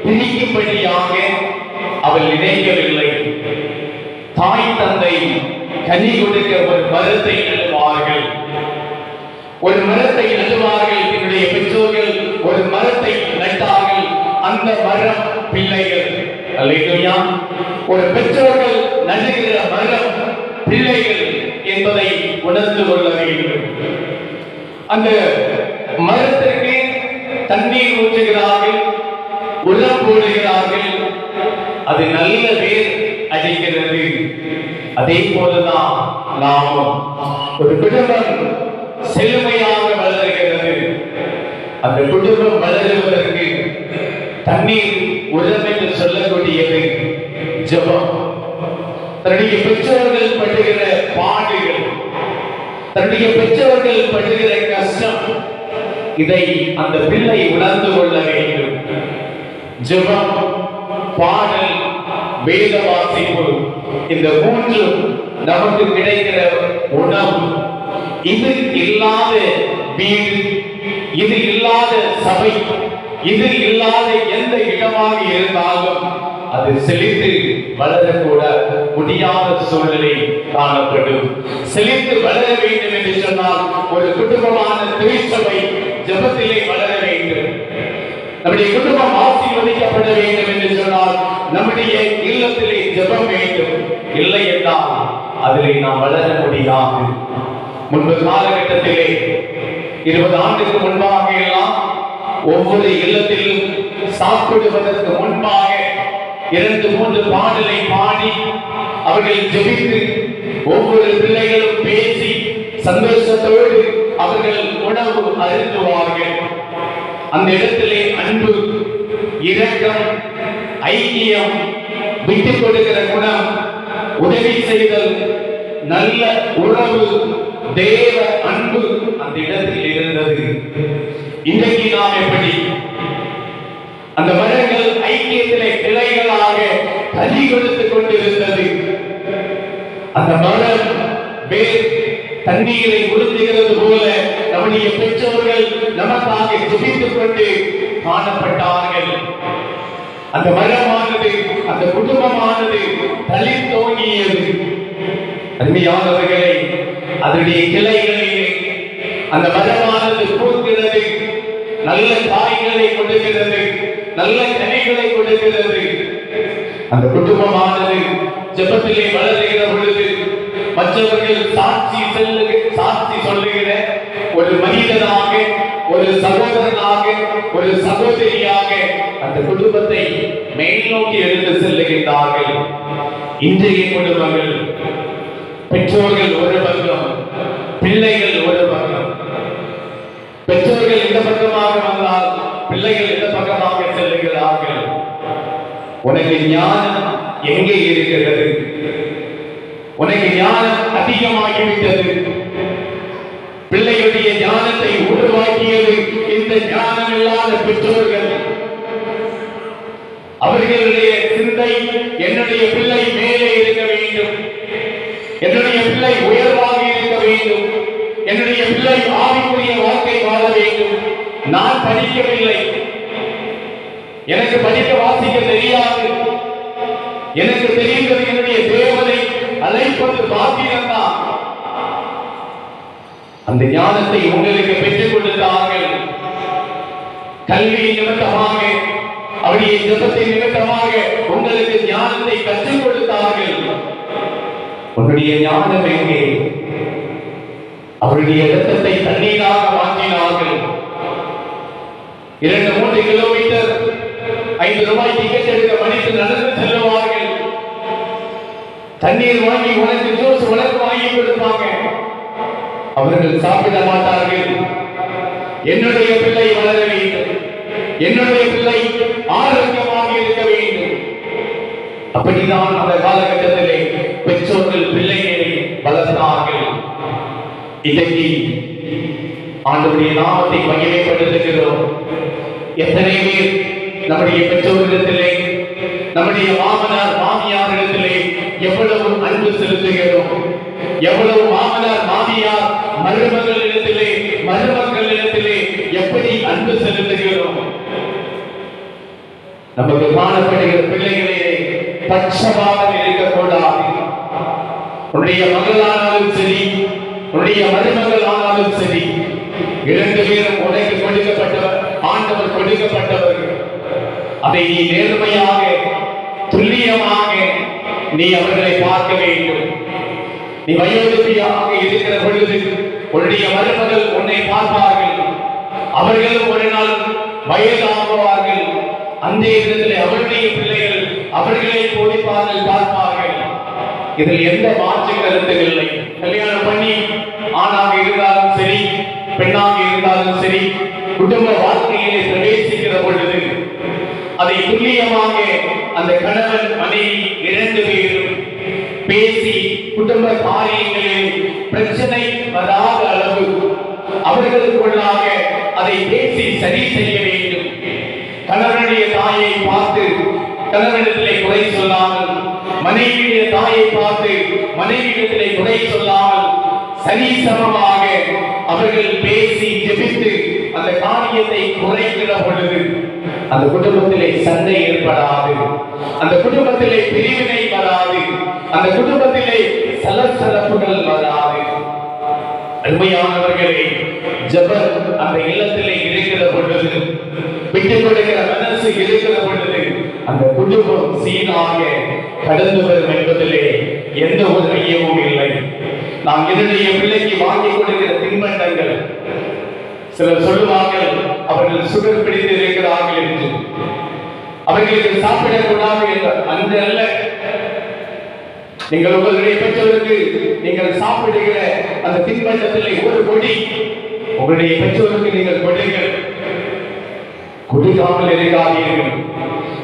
பிரிக்கும்படியாக அவள் நினைக்கவில்லை. தாய் தந்தை கனி கொடுக்க ஒரு மரத்தை நடுவார்கள், ஒரு மரத்தை நடுவார்கள். என்னுடைய பெற்றோர்கள் ஒரு மரத்தை நட்டார்கள், அந்த மரம் பிள்ளைகள். அல்லேலூயா. ஒரு பெற்றோர்கள் நடுகிற மரம் பிள்ளைகள் என்பதை உணர்ந்து கொள்ள வேண்டும். அந்த மரத்திற்கு தண்ணீர் ஊற்றுகிறார்கள், உரம் போடுகிறார்கள், அது நல்ல வேர் அடைகிறது. அதே போலதான் நாமும் ஒரு குடும்பம் செழுமையாக வளர்கிறது. அந்த குடும்பம் வளருவதற்கு தண்ணீர் உரம் என்று சொல்லக்கூடியது ஜெபம். தன்னுடைய பெற்றோர்கள் படுகிற பாடுகள், தன்னுடைய பெற்றோர்கள் படுகிற கஷ்டம், இதை அந்த பிள்ளை உணர்ந்து கொள்ள வேண்டும். ஜெபம், பாடல், வேத வாசிப்பு, இந்த மூன்றும் நமக்கு கிடைக்கிற உணவு. இது இல்லாத வீடு, இது இல்லாத சபை, இது இல்லாத எந்த இடமாக இருந்தாலும் அது செழித்து வளரக்கூட முடியாத சூழ்நிலை காணப்படும். செழித்து வளர வேண்டும் என்று சொன்னால் ஒரு குடும்பமான திருச்சபை ஜெபத்திலே வளர வேண்டும். நம்முடைய குடும்பம் ஆசீர்வதிக்கப்பட வேண்டும் என்று சொன்னால் நம்முடைய இல்லத்திலே ஜெபம் வேண்டும். இல்லை என்றால் அதிலே நாம் வளர முடியாது. முன்பு காலகட்டத்திலே 20 ஆண்டுக்கு முன்பாக எல்லாம் ஒவ்வொரு இல்லத்திலும் சாப்பிடுவதற்கு முன்பாக 2-3 பாடலை பாடி அவர்கள் ஜெபித்து ஒவ்வொரு பிள்ளைகளும் பேசி சந்தோஷத்தோடு அவர்கள் உணவு அருந்துவார்கள். அந்த இடத்திலே அன்பு, இரக்கம், ஐக்கியம், விட்டுக் கொடுக்கிற குணம், உதவி செய்தல், நல்ல உறவு, தேவ அன்பு அந்த இடத்தில் இருந்தது. இன்றைக்கு நாம் எப்படி? அந்த மரங்கள் ஐக்கியத்திலே கிளைகளாக கனி கொடுத்துக் கொண்டிருந்தது. அந்த மரம் வேர் தண்ணீரை உறிஞ்சுகிறது போல நம்முடைய பெற்றோர்கள் நமக்காக ஜெபித்துக் கொண்டு காணப்பட்டார்கள். அந்த மரமானது, அந்த குடும்பமானது தளிர்த்தோங்கியது. அருமையானவர்களே, அதனுடைய கிளைகளிலே அந்த மரமானது பூக்கிறது, நல்ல காய்களை கொடுக்கிறது, நல்ல கனிகளை கொடுக்கிறது. அந்த குடும்பமானது ஜெபத்திலே வளருகிற பொழுது மற்றவர்கள் சாட்சி சொல்லுகிற ஒரு மனிதனாக, ஒரு சகோதரனாக, ஒரு சகோதரியாக அந்த குடும்பத்தை மேல் நோக்கி எடுத்து செல்லுகின்றார்கள். இன்றைய குடும்பங்கள் பெற்றோர்கள் ஒரு பக்கம், பிள்ளைகள் ஒரு பக்கம். பெற்றோர்கள் இந்த பக்கமாக வந்தால் பிள்ளைகள் இந்த பக்கமாக செல்லுகிறார்கள். உனக்கு ஞானம் எங்கே இருக்கிறது? உனக்கு ஞானம் அதிகமாகிவிட்டது. பிள்ளைகளுடைய ஞானத்தை உருவாக்கியது இந்த ஞானம் இல்லாத பெற்றோர்கள். அவர்களுடைய சிந்தை, என்னுடைய பிள்ளை மேலே இருக்க வேண்டும், என்னுடைய பிள்ளை உயர்வாக இருக்க வேண்டும், என்னுடைய பிள்ளை ஆவிக்குரிய வாழ்க்கை வாழ வேண்டும். நான் படிக்கவில்லை, எனக்கு படிக்க வாசிக்க தெரியாது, எனக்கு தெரிந்தது என்னுடைய தேவனை அழைப்பது பாக்கியம்தான். அந்த ஞானத்தை உங்களுக்கு பெற்றுக் கொடுத்தார்கள். கல்வி நிமித்தமாக, அவருடைய ஜெபத்தின் நிமித்தமாக உங்களுக்கு ஞானத்தை கற்றுக் கொடுத்தார்கள். உன்னுடைய ஞானம் எங்கே? அவருடைய இரத்தத்தை தண்ணீராக மாற்றினார்கள். 2-3 கிலோமீட்டர் 5 ரூபாய் டிக்கெட் எடுக்க மனிதர் நடந்து செல்லுவார்கள். தண்ணீர் வாங்கி உனக்கு ஜூஸ் உனக்கு வாங்கி கொடுப்பாங்க. அவர்கள் சாப்பிட மாட்டார்கள். என்னுடைய பிள்ளை வளர வேண்டும், என்னுடைய பிள்ளை ஆரோக்கியமாக இருக்க வேண்டும். அப்படிதான் அந்த காலகட்டத்திலே பெற்றோர்கள் பிள்ளைகளை வளர்த்தார்கள். இன்றைக்கு ஆண்டவருடைய நாமத்தை மகிமைப்படுத்துகிறோம். எத்தனை பேர் நம்முடைய பெற்றோரிடத்திலே, நம்முடைய மாமனார் மாமியாரிடத்திலே எவ்வளவு அன்பு செலுத்துகிறோம்? எவ்வளவு மாமனார் மாமியார் மருமகளிடத்திலே, மருமக்களிடத்திலே எப்படி அன்பு செலுத்துகிறோம்? நமக்கு காணப்படுகிற பிள்ளைகளிலே பட்சபாதம் இருக்கக்கூடாது. உன்னுடைய மகளானாலும் சரி, உன்னுடைய மருமகள் ஆனாலும் சரி, 2 பேரும் உனக்கு கொடுக்கப்பட்டவர், ஆண்டவர் கொடுக்கப்பட்டவர். அதை நீ நேர்மையாக, துல்லியமாக நீ அவர்களை பார்க்க வேண்டும். நீ வயோதிபதியாக இருக்கிற பொழுது உன்னுடைய மருமகள் உன்னை பார்ப்பார்கள். அவர்களும் ஒரு நாள் வயதாகுவார்கள். அந்த இடத்திலே அவருடைய பிள்ளைகள் அவர்களை போதிப்பார்கள், பார்ப்பார்கள். இதில் எந்த மாற்று கருத்து இல்லை. கல்யாணம் பண்ணி ஆணாக இருந்தாலும் சரி, பெண்ணாக இருந்தாலும் சரி, குடும்ப வாழ்க்கையிலே பிரவேசிக்கிற பொழுது அதை துல்லியமாக அந்த கணவன் மனைவி 2 பேரும் பேசி குடும்ப காரியங்களில் பிரச்சனை வராத அளவு அவர்களுக்குள்ளாக அதை பேசி சரி செய்ய வேண்டும். கணவனுடைய தாயை பார்த்து கணவனிடத்திலே குறை சொல்லாமல், மனைவியுடைய தாயை பார்த்து மனைவியிடத்திலே குறை சொல்லாமல் சரிசமமாக அவர்கள் பேசி ஜெபித்து அந்த காரியத்தை குறைக்கிற பொழுது அந்த குடும்பத்திலே சண்டை ஏற்படாது, அந்த குடும்பத்திலே பிரிவினை வராது, அந்த குடும்பத்திலே சலசலப்புகள் வராது. அருமையானவர்களே, ஜெபம் அந்த இல்லத்திலே இருக்கிற பொழுது, விட்டுக் கொடுக்கிற மனசு இருக்கிற பொழுது அந்த குடும்பம் சீராக கடந்து வரும் என்பதிலே எந்த ஒரு ஐயமும் இல்லை. நாம் என்னுடைய பிள்ளைக்கு வாங்கி கொடுக்கிற தின்பண்டங்கள், சிலர் சொல்லுவார்கள் அவர்கள் சுகர் பிடித்து இருக்கிறார்கள் என்று, அவர்களுக்கு சாப்பிடக்கூடாது என்ற அன்று அல்ல. நீங்கள் உங்களுடைய பெற்றோருக்கு நீங்கள் சாப்பிடுகிற அந்த தின்பண்டத்திலே ஒரு கொடி உங்களுடைய பெற்றோருக்கு நீங்கள் கொடுங்கள், கொடுக்காமல் இருக்காதீர்கள்.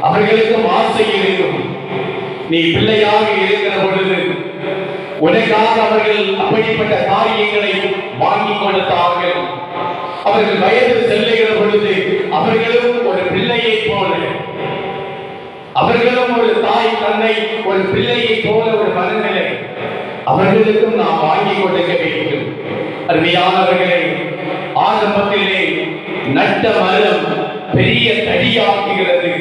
அவர்களுக்கும் ஆசை இருக்கும். நீ பிள்ளையாக இருக்கிற பொழுது உனக்காக அவர்கள் அப்படிப்பட்ட காரியங்களை வாங்கி கொடுத்தார்கள். அவர்கள் வயது செல்லுகிற பொழுது அவர்களும் ஒரு பிள்ளையை போல, அவர்களும் ஒரு தாய் தந்தை ஒரு பிள்ளையை போல ஒரு மனநிலை அவர்களுக்கும் நாம் வாங்கி கொடுக்க வேண்டும். அருமையானவர்களே, ஆரம்பத்திலே நட்ட மரம் பெரிய தடியாக்குகிறது,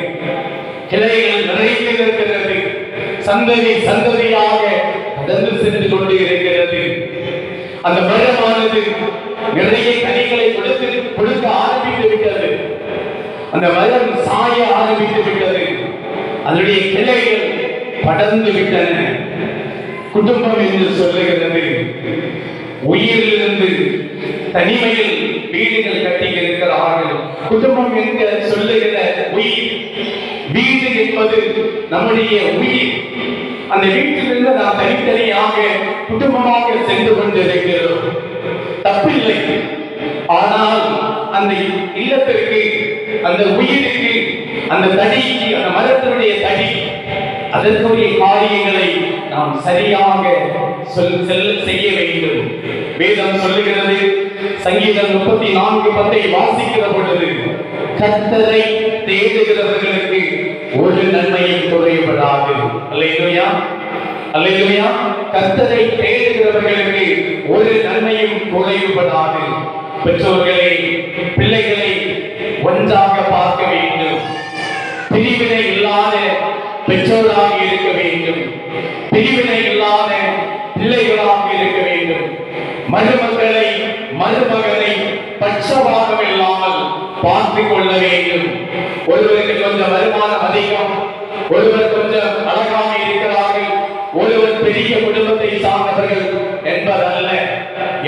கிளைகள் நிறைந்து இருக்கிறது, சந்ததி சந்ததியாக கடந்து சென்று கொண்டு இருக்கிறது. அந்த மரமானது நிறைய கனிகளை கொடுக்க ஆரம்பித்து விட்டது. அந்த மரம் சாய ஆரம்பித்து விட்டது. அதனுடைய கிளைகள் படர்ந்து விட்டன. குடும்பம் என்று சொல்லுகிறது உயிரிலிருந்து தனிமையில் வீடுகள் கட்டி இருக்கிறார்கள். குடும்பம் என்று சொல்லுகிற உயிர், வீடு என்பது நம்முடைய உயிர். அந்த வீட்டிலிருந்து நாம் தனித்தனியாக குடும்பமாக சென்று கொண்டிருக்கிறோம், தப்பில்லை. ஆனால் அந்த இல்லத்திற்கு, அந்த உயிருக்கு, அந்த தடிக்கு, அந்த மரத்தினுடைய தடி, அதற்குரிய காரியங்களை நாம் சரியாக செய்ய வேண்டும். வேதம் சொல்லுகிறது, சங்கீதம் 34:10 வாசிக்கிற பொழுது, கர்த்தரை தேடுகிறவர்களுக்கு ஒரு நன்மையும் குறைபடாது. அல்லேலூயா, அல்லேலூயா. கர்த்தரை தேடுகிறவர்களுக்கு ஒரு நன்மையும் குறைபடாது. பெற்றோர்களை, பிள்ளைகளை ஒன்றாக பார்க்க வேண்டும். பிரிவினை இல்லாத பெற்றோராக இருக்க வேண்டும், பிரிவினை இல்லாத பிள்ளைகளாக இருக்க வேண்டும். மருமக்களை, மருமகனை பட்சபாதம் இல்லாமல் பார்த்துக் கொள்ள வேண்டும். ஒருவருக்கு கொஞ்சம் வருமானம் அதிகம், ஒருவர் கொஞ்சம் அழகாக இருக்கிறார்கள், ஒருவர் பெரிய குடும்பத்தை சார்ந்தவர்கள் என்பதல்ல.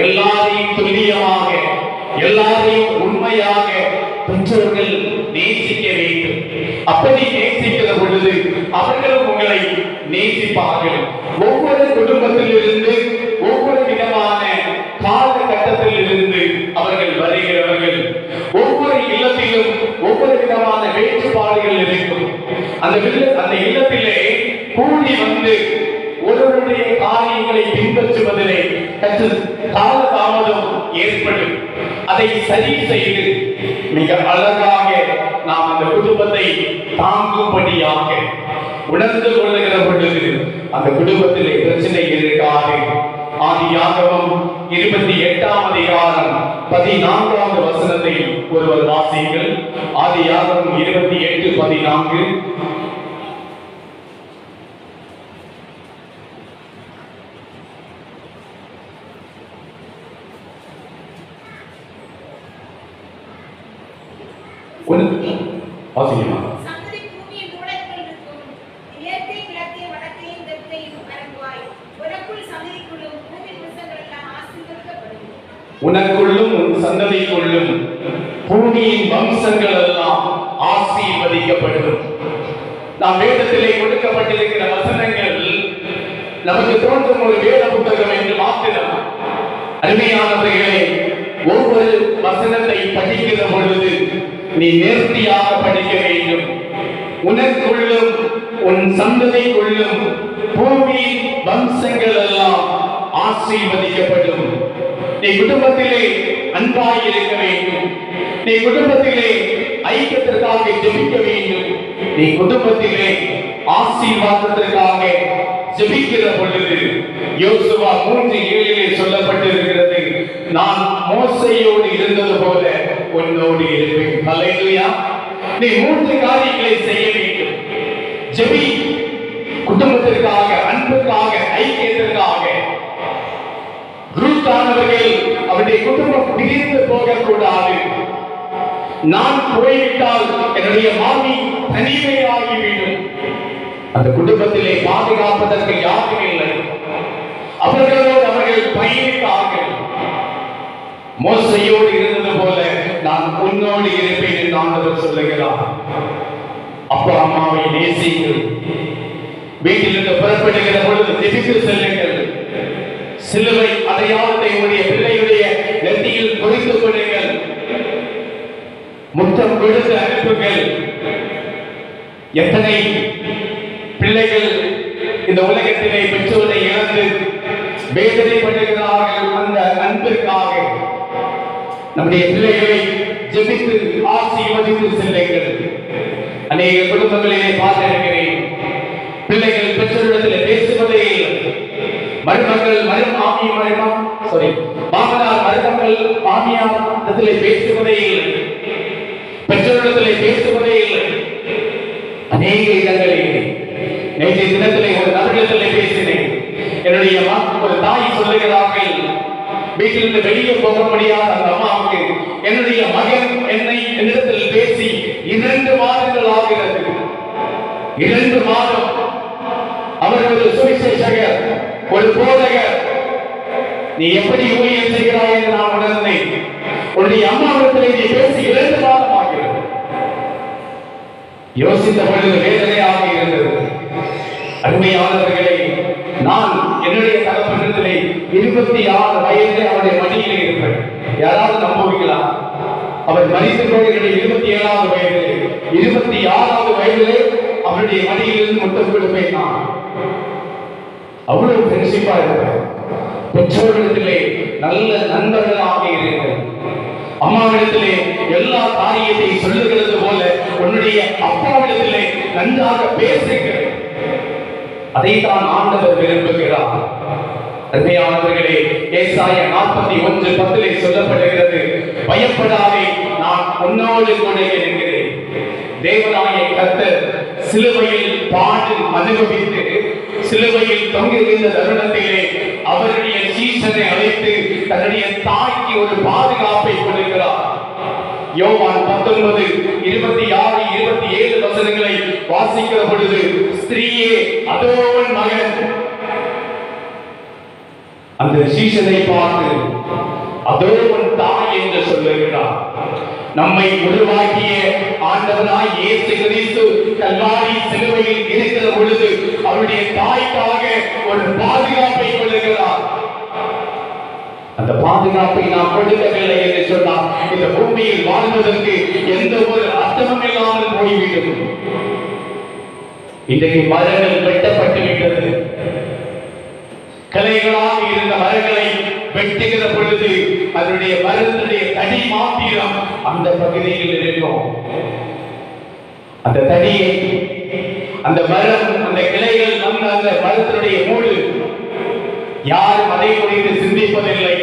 எல்லாரையும் துல்லியமாக, எல்லாரையும் உண்மையாக பெற்றோர்கள் நேசிக்க வேண்டும். அப்படி நேசிக்கிற பொழுது அவர்களும் உங்களை நேசிப்பார்கள். ஒவ்வொரு குடும்பத்தில் இருந்து, ஒவ்வொரு விதமான காலகட்டத்தில் இருந்து அவர்கள் வருகிறவர்கள். ஒவ்வொரு இல்லத்திலும் ஒவ்வொரு விதமான வேறுபாடுகள் இருக்கும். அந்த இல்லத்திலே கூடி வந்து ஒருவருடைய காரியங்களை பின்பற்றுவதிலே கால தாமதம் ஏற்படும். அதை சரி செய்து மிக அழகாக நாம் அந்த குடும்பத்தை தாங்கும்படியாக உணர்ந்து கொள்ளுகிற பொழுது அந்த குடும்பத்திலே பிரச்சனை இருக்காது. ஆதியாகமம் 28ஆம் அதிகாரம் 14வது வசனத்தை ஒருவர் வாசியுங்கள். ஆதியாகமம் 28:14. வாசிக்கமா? உனக்குள்ளும் உன் சந்ததிக்குள்ளும் பூமியின் வம்சங்கள் எல்லாம் ஆசீர்வதிக்கப்படும். நாம் வேதத்திலே கொடுக்கப்பட்டிருக்கிற வசனங்கள் நமக்கு தோன்றும் ஒரு வேத புத்தகம் என்று மாத்திரம். அருமையானவர்களே, ஒவ்வொரு வசனத்தை படிக்கிற பொழுது நீ நேர்த்தியாக படிக்க வேண்டும். உனக்குள்ளும் உன் சந்ததிக்குள்ளும் பூமியின் வம்சங்கள் எல்லாம் ஆசீர்வதிக்கப்படும். நீ குடும்பத்திலே அன்பாய் இருக்க வேண்டும். நீ குடும்பத்திலே ஐக்கியத்திற்காக ஜெபிக்க வேண்டும். நீ குடும்பத்திலே ஆசீர்வாதத்திற்காக ஜெபிக்கிற பொழுது யோசுவா 3:7 சொல்லப்பட்டிருக்கிறது, நான் மோசேயோடு இருந்தது போல உன்னோடு இருப்பேன். ஹல்லேலூயா. நீ 3 காரியங்களை செய்ய வேண்டும். ஜெபி, குடும்பத்திற்காக, அன்புக்காக, ஐக்கியத்திற்காக. ரூத்தானவர்கள் அவருடைய குடும்பம் பிரிந்து போகக்கூடாது. நான் போய்விட்டால் என்னுடைய மாமி தனிமையாகிவிடும். அந்த குடும்பத்திலே பாதுகாப்பதற்கு யாரும் இல்லை. அவர்களோடு அவர்கள் பயணித்தார்கள். மோசேயோடு இருந்தது போல நான் உன்னோடு இருப்பேன் என்று ஆண்டவர் சொல்லுகிறார். அப்பா அம்மாவை நேசிங்கள். வீட்டிலிருந்து புறப்படுகிற பொழுது ஜெபித்து செல்லுங்கள். சிலுவை அடையாளத்தை உடைய பிள்ளையுடைய நெற்றியில் குறித்துக் கொள்ளுங்கள். முத்தம் கொடுத்து அனுப்புங்கள். எத்தனை பிள்ளைகள் இந்த உலகத்திலே பெற்றோரை இழந்து வேதனைப்படுகிறார்கள். அந்த அன்பிற்காக நம்முடைய பிள்ளைகளை ஜெபித்து ஆசீர்வதித்து செல்லுங்கள். அநேக குடும்பங்களிலே பார்த்திருக்கிறேன், பிள்ளைகள் பெற்றோரிடத்தில் பேசுவதே இல்லை. மருமகள் மாமனார் மருமகள் மாமியார் பேசுவதே இல்லை. பெற்றோரிடத்தில் பேசுவதே இல்லை. அநேக இடங்களிலே நேற்றைய தினத்திலே ஒரு நபரிடத்தில் பேசினேன். என்னுடைய ஒரு தாய் சொல்லுகிறார்கள், வீட்டிலிருந்து வெளியே போக முடியாத அந்த அம்மாவுக்கு என்னுடைய மகன் என்னிடத்தில் பேசி 2 மாதங்கள் ஆகிறது. 2 மாதம். அவர் ஒரு சுவிசேஷகர், ஒரு போதகர். நீ எப்படி ஊழியம் செய்கிறாய் என்று நான் உணர்ந்தேன். உன்னுடைய அம்மாவிடத்தில் நீ பேசி 2 மாதம் ஆகிறது. யோசித்த பொழுது வேதனையாக இருந்தது. அருமையானவர்களே, நான் என்னுடைய தகப்பனிடத்திலே 26 வயதிலே அவருடைய மடியிலே இருப்பேன். யாராவது நம்புவீங்களா? அவர் மரித்து போகிற 27வது வயதிலே 26வது வயதிலே அவருடைய மடியிலிருந்து முத்தம் கொடுப்பேன். நான் அவ்வளவு ஃப்ரெண்ட்ஷிப்பா இருப்பேன். பெற்றோரிடத்திலே நல்ல நண்பர்களாக இருங்கள். அம்மாவிடத்திலே எல்லா காரியத்தை சொல்லுகிறது போல உன்னுடைய அப்பாவிடத்திலே நன்றாக பேசுங்கள். அதைத்தான் ஆண்டவர் விரும்புகிறார். அருமையானவர்களே, ஏசாயா 41:10 சொல்லப்படுகிறது, பயப்படாதே, நான் உன்னோடு கூட இருக்கிறேன். தேவனாகிய கர்த்தர் சிலுவையில் பாடு அனுபவித்து சிலுவையில் தொங்குகின்ற தருணத்திலே அவருடைய சீஷனை அழைத்து தன்னுடைய தாய்க்கு ஒரு பாதுகாப்பை கொடுக்கிறார். யோவான் 19:26-27 வசனங்களை வாசிக்கிற பொழுது, ஸ்திரீயே, அதோ உன் மகன். அந்த சீஷனை பார்த்து அதோ உன் தாய் என்று சொல்லுகிறார். நம்மை உருவாக்கிய ஆண்டவராய் இயேசு கிறிஸ்து கல்வாரி சிலுவையில் இருக்கிற பொழுது அவருடைய தாய்க்காக ஒரு பாதுகாப்பை கொடுக்கிறார். அந்த பாதுகாப்பை நாம் கொடுக்கவில்லை என்று சொன்னால் இந்த பூமியில் வாழ்வதற்கு எந்த ஒரு அர்த்தமும் இல்லாமல் போய்விடும். இன்றைக்கு மரங்கள் வெட்டப்பட்டு விட்டது. கிளைகளாக இருந்த மரங்களை வெட்டுகிற பொழுது அதனுடைய மரத்தினுடைய தடி மாத்திரம் அந்த பகுதியில் இருக்கும். அந்த தடியை, அந்த மரம், அந்த கிளைகள் வந்த அந்த மரத்தினுடைய மூடு, யாரும் அதை குறித்து சிந்திப்பதில்லை.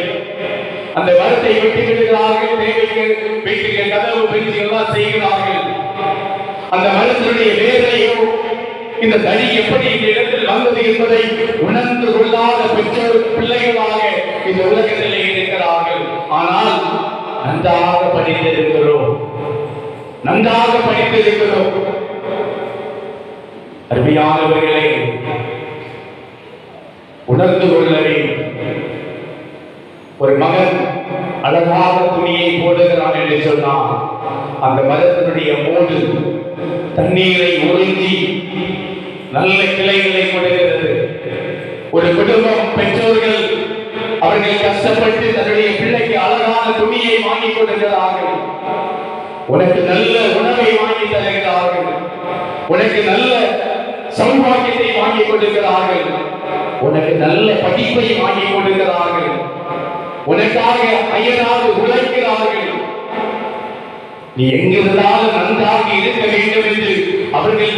அந்த மரத்தை வெட்டி விடுகிறார்கள். தேவைக்கு வீட்டுக்கு கதவு பெருசி எல்லாம் செய்கிறார்கள். அந்த மரத்தினுடைய வேரையோ இந்த தடி எப்படி இந்த இடத்தில் வந்தது என்பதை உணர்ந்து கொள்ளாத பெற்றோர் பிள்ளைகளாக இந்த உலகத்திலே இருக்கிறார்கள். ஆனால் நன்றாக படித்திருக்கிறோம். அருமையானவர்களே, உணர்ந்து கொள்ளவே. ஒரு மகன் அழகாக துணியை போடுகிறான் என்று சொன்னால் அந்த மரத்தினுடைய மூடு தண்ணீரை உறிஞ்சி நல்ல கிளைகளை கொடுக்கிறது. ஒரு குடும்பம், பெற்றோர்கள் அவர்கள் கஷ்டப்பட்டு தன்னுடைய பிள்ளைக்கு அழகான துணியை வாங்கி கொடுக்கிறார்கள். உனக்கு நல்ல உணவை வாங்கி தருகிறார்கள். உனக்கு நல்ல சௌபாகியத்தை வாங்கி கொடுக்கிறார்கள். உனக்கு நல்ல படிப்பை வாங்கி கொடுக்கிறார்கள். உனக்காக அயராது உழைக்கிறார்கள். நீ எங்கிருந்தாலும் நன்றாக இருக்க வேண்டும் என்று அவர்கள்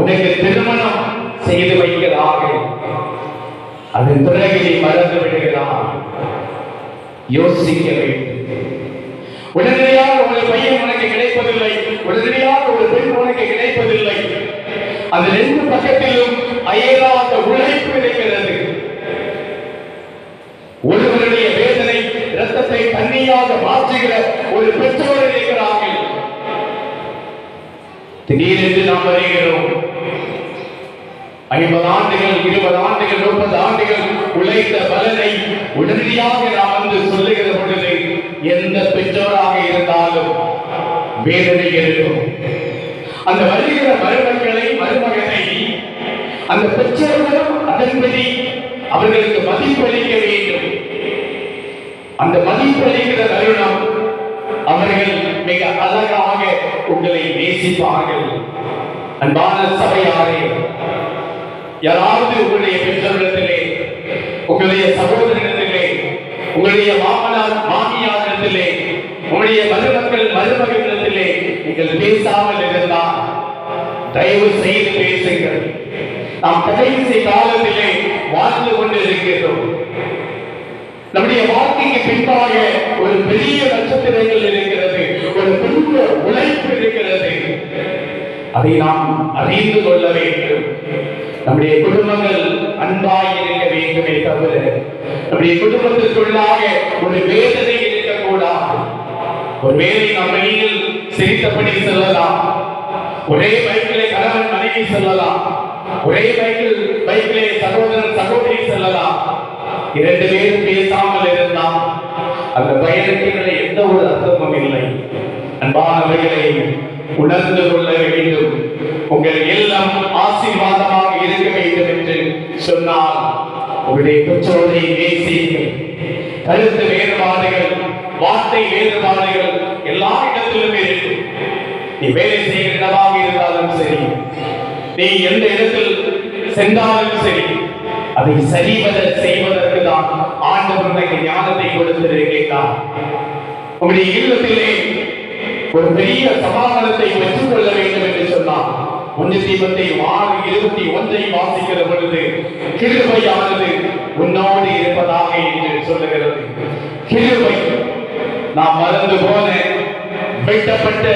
உனக்கு திருமணம் செய்து வைக்கிறார்கள், அதன் பிறகு நீ மறந்து விடுகிறார். யோசிக்க வேண்டும். உடனடியாக ஒரு பையன் உனக்கு கிடைப்பதில்லை, உடனடியாக ஒரு பெண் உனக்கு கிடைப்பதில்லை. அந்த ரெண்டு பக்கத்திலும் அயராத உழைப்பு இருக்கிறது. ஒருவருடைய வேதனை இரத்தத்தை தண்ணியாக மாற்றுகிற ஒரு பெற்றோர் இருக்கிறார்கள். திடீரென்று நாம் வருகிறோம். 50 ஆண்டுகள், 20 ஆண்டுகள், 30 ஆண்டுகள் உழைத்த பலனை உடனடியாக நாம் வந்து சொல்லுகிற பொழுது எந்த பெற்றோராக இருந்தாலும் வேதனை இருக்கும். அந்த வருகிற மருமக்களை, மருமகனை அந்த பெற்றோர்களும் அதன்படி அவர்களுக்கு மதிப்பளிக்க வேண்டும். அந்த மதிப்பளிக்கிற தருணம் அவர்கள் மிக அழகாக உங்களை நேசிப்பார்கள். அன்பான சபையாரே, யாராவது உங்களுடைய பெற்றோரிடத்திலே, உங்களுடைய சகோதரனிடத்திலே, உங்களுடைய மாமனார் மாமியாரிடத்திலே, உங்களுடைய மருமக்கள் மருமகளிடத்திலே நீங்கள் பேசாமல் இருந்தால் தயவு செய்து பேசுங்கள். நாம் கடைசி காலத்திலே வாழ்ந்து கொண்டிருக்கிறோம். நம்முடைய வாழ்க்கைக்கு பின்பாக ஒரு பெரிய நட்சத்திரங்கள் இருக்கிறது, ஒரு பெரிய உழைப்பு இருக்கிறது. அதை நாம் அறிந்து கொள்ள வேண்டும். நம்முடைய குடும்பங்கள் அன்பாய் இருக்க வேண்டுமே தவிர நம்முடைய குடும்பத்திற்குள்ளாக ஒரு வேதனை இருக்கக்கூடாது. ஒரு வேலை நம் வெளியில் சிரித்தபடி செல்லலாம், ஒரே பைக்கிலே கணவன் மனைவி செல்லலாம், ஒரே பைக்கிலே சகோதரன் சகோதரி செல்லலாம். 2 பேரும் பேசாமல் இருந்தால் அந்த பயணத்திலே எந்த ஒரு அர்த்தமும் இல்லை. அன்பானவர்களை உணர்ந்து கொள்ள வேண்டும். உங்கள் எல்லாம் ஆசீர்வாதமாக இருக்க வேண்டும் என்று சொன்னால் உங்களுடைய பெற்றோரை நேசியுங்கள். கருத்து வேறுபாடுகள், வார்த்தை வேறுபாடுகள் எல்லா இடத்திலும் இருக்கும். நீ வேலை செய்கிற இடமாக இருந்தாலும் சரி, நீ எந்த இடத்தில் சென்றாலும் சரி, அதை சரிவர செய்வதற்கு தான் ஆண்டவர் உனக்கு ஞானத்தை கொடுத்திருக்கிறார். உங்களுடைய இல்லத்திலே ஒரு பெரிய சமாதானத்தை பெற்றுக் கொள்ள வேண்டும் என்று சொன்னார். 1 தீமோத்தேயு 6:21 வாசிக்கிற பொழுது கிருபையானது உன்னோடு இருப்பதாக என்று சொல்லுகிறது. கிருபை நாம் மறந்து போன வெட்டப்பட்ட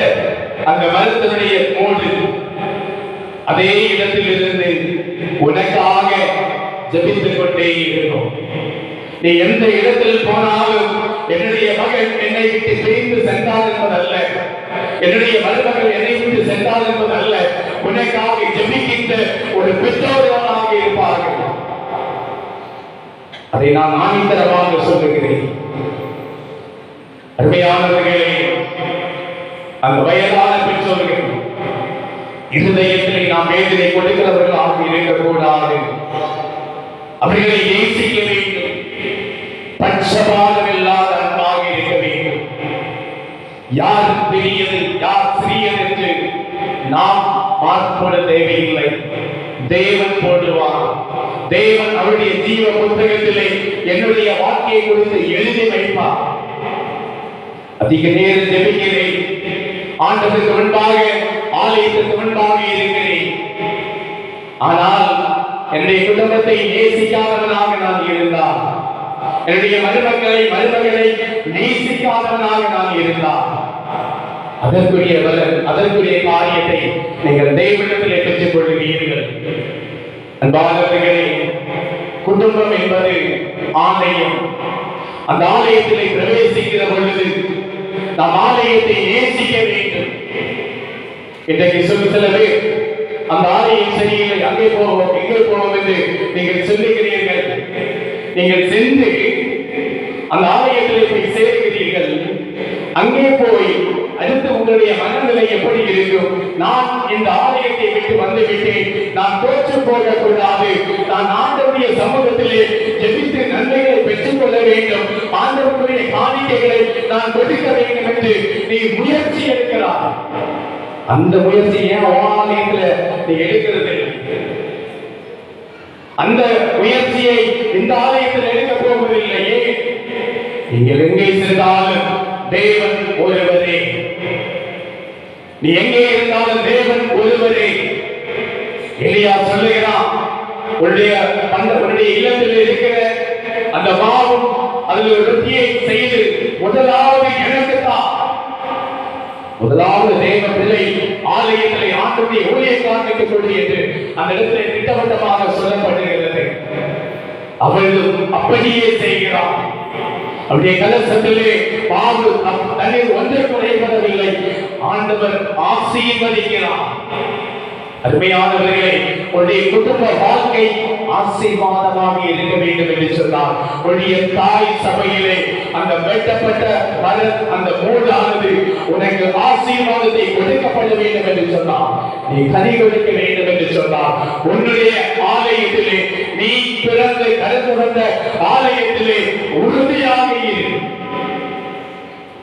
அந்த மரத்தினுடைய மூடு அதே இடத்தில் இருந்து உனக்காக ஜெபித்துக் கொண்டே இருக்கும். நீ எந்த இடத்தில் போனாலும் என்னுடைய மகன் என்னை விட்டு பிரிந்து சென்றால் என்பதல்ல, என்னுடைய மருமகள் என்னை விட்டு சென்றால் என்பதல்ல, உனக்காக ஜெபிக்கின்ற ஒரு பெற்றோர்களாக இருப்பார்கள். அதை நான் ஆணித்தரமாக சொல்லுகிறேன். அருமையானவர்களே, அந்த வயதான பெற்றோர்கள் இருதயத்திலே நாம் வேதனை கொடுக்கிறவர்களாக இருக்கக்கூடாது. அவர்களை நேசிக்க வேண்டும். பட்சபாதம் இல்லாத அன்பாக இருக்க வேண்டும். யார் பெரியது யார் சிறியது என்று நாம் பார்ப்போட தேவையில்லை. தேவன் போடுவார். தேவன் அவருடைய ஜீவ புத்தகத்திலே என்னுடைய வாழ்க்கையை குறித்து எழுதி வைப்பார். அதிக நேரம் ஜெபிக்கிறேன், ஆண்டவருக்கு முன்பாக ஆலயத்திற்கு முன்பாக இருக்கிறேன். ஆனால் என்னுடைய குடும்பத்தை நேசிக்காதவனாக நான் இருந்தால், என்னுடைய மருமகளை நேசிக்காதவனாக நான் இருந்தால், அதற்குரிய காரியத்தை நீங்கள் தேவனிடத்தில் பெற்றுக் கொள்கிறீர்கள். அன்பானவர்களே, குடும்பம் என்பது ஆலயம். அந்த ஆலயத்திலே பிரவேசிக்கிற பொழுது நாம் ஆலயத்தை நேசிக்க வேண்டும். இன்றைக்கு சில பேர் அந்த ஆலயம் சரியில்லை, அங்கே போவோம் இங்கே போவோம் என்று நீங்கள் சொல்லுகிறீர்கள். நீங்கள் சென்று அந்த ஆலயத்திலே போய் சேர்க்கிறீர்கள். அங்கே போய் அடுத்து உங்களுடைய மனநிலை எப்படி இருக்கும்? நான் இந்த ஆலயத்தை விட்டு வந்துவிட்டேன், நான் தோற்று போகக்கூடாது, நான் ஆண்டவருடைய சமூகத்திலே ஜெபித்து நன்மைகளை பெற்றுக் கொள்ள வேண்டும், ஆண்டவருடைய காணிக்கைகளை நான் கொடுக்க வேண்டும் என்று நீ முயற்சி எடுக்கிறார். அந்த முயற்சி ஏன் ஆலயத்தில் நீ எடுக்கிறது? அந்த முயற்சியை இந்த ஆலயத்தில் எடுக்க போவதில்லையே. நீங்கள் எங்கே சென்றாலும் தேவன் ஒருவரே. நீ எங்கே இருந்தாலும் தேவன் ஒருவரே. எலியா சொல்லுகிறான், உன்னுடைய இல்லத்தில் இருக்கிற அந்த மாவும் அதில் ஒரு ரொட்டியை செய்து முதலாவது எனக்கு தான். முதலாவது தேவ பிள்ளை ஆலயத்திலே ஆண்டுடைய ஊழியக்காரனுக்கு கொடு என்று அந்த இடத்திலே திட்டவட்டமாக சொல்லப்படுகிறது. அவளும் அப்படியே செய்கிறான். அவருடைய கலசத்திலே பாவு தண்ணீர் ஒன்று குறைபடவில்லை. ஆண்டவர் ஆசீர்வதிக்கிறார். அருமையானவர்களே, உடைய குடும்ப வாழ்க்கை ஆசீர்வாதமாக இருக்க வேண்டும் என்று சொன்னார். உடைய தாய் சபையிலே அந்த வெட்டப்பட்ட மரம், அந்த மூடானது உனக்கு ஆசீர்வாதத்தை கொடுக்கப்பட வேண்டும் என்று சொன்னார். நீ கனி கொடுக்க வேண்டும் என்று சொன்னார். உன்னுடைய ஆலயத்திலே, நீ பிறந்து கடந்து வந்த ஆலயத்திலே உறுதியாக இரு.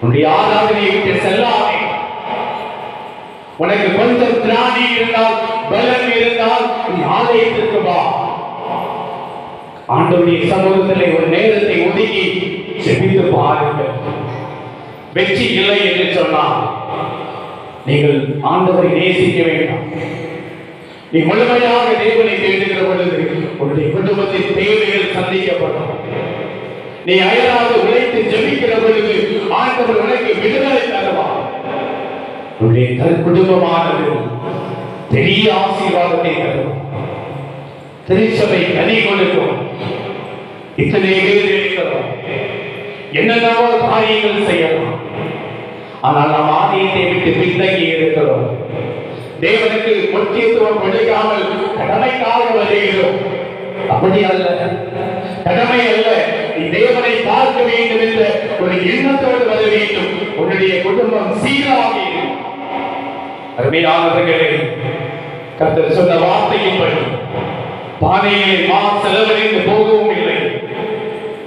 உன்னுடைய ஆராதனையை விட்டு செல்லாதே. உனக்கு கொஞ்சம் திராணி இருந்தால், பலம் இருந்தால், நீ ஆலயத்திற்கு வா. ஆண்டவருடைய சமூகத்திலே ஒரு நேரத்தை ஒதுக்கி செபித்து பாருங்கள். வெற்றி இல்லை என்று சொன்னால் நீங்கள் ஆண்டவரை நேசிக்க வேண்டாம். நீ முழுமையாக தேவனை தேடுகிற பொழுது உன்னுடைய குடும்பத்தின் தேவைகள் சந்திக்கப்படும். நீ அயராது உழைத்து ஜெபிக்கிற பொழுது ஆண்டவர் உனக்கு விடுதலை தருவார். உன்னுடைய குடும்பமானது பெரிய ஆசீர்வாதத்தை தரும். திருச்சபை கனி கொடுக்கும். இத்தனை பேர் இருக்கிறோம், என்னென்னவோ காரியங்கள் செய்யலாம். ஆனால் நாம் ஆலயத்தை விட்டு பின்தங்கி இருக்கிறோம். தேவனுக்கு முக்கியத்துவம் கொடுக்காமல் கடமைக்காக வருகிறோம். அப்படி அல்ல, கடமை அல்ல. நீ தேவனை பார்க்க வேண்டும் என்ற ஒரு எண்ணத்தோடு வர வேண்டும். உன்னுடைய குடும்பம் சீராக இருக்கும். அருமையானவர்களே, கர்த்தர் சொன்ன வார்த்தையின்படி பானையிலே மா செலவழித்து போகவும் இல்லை,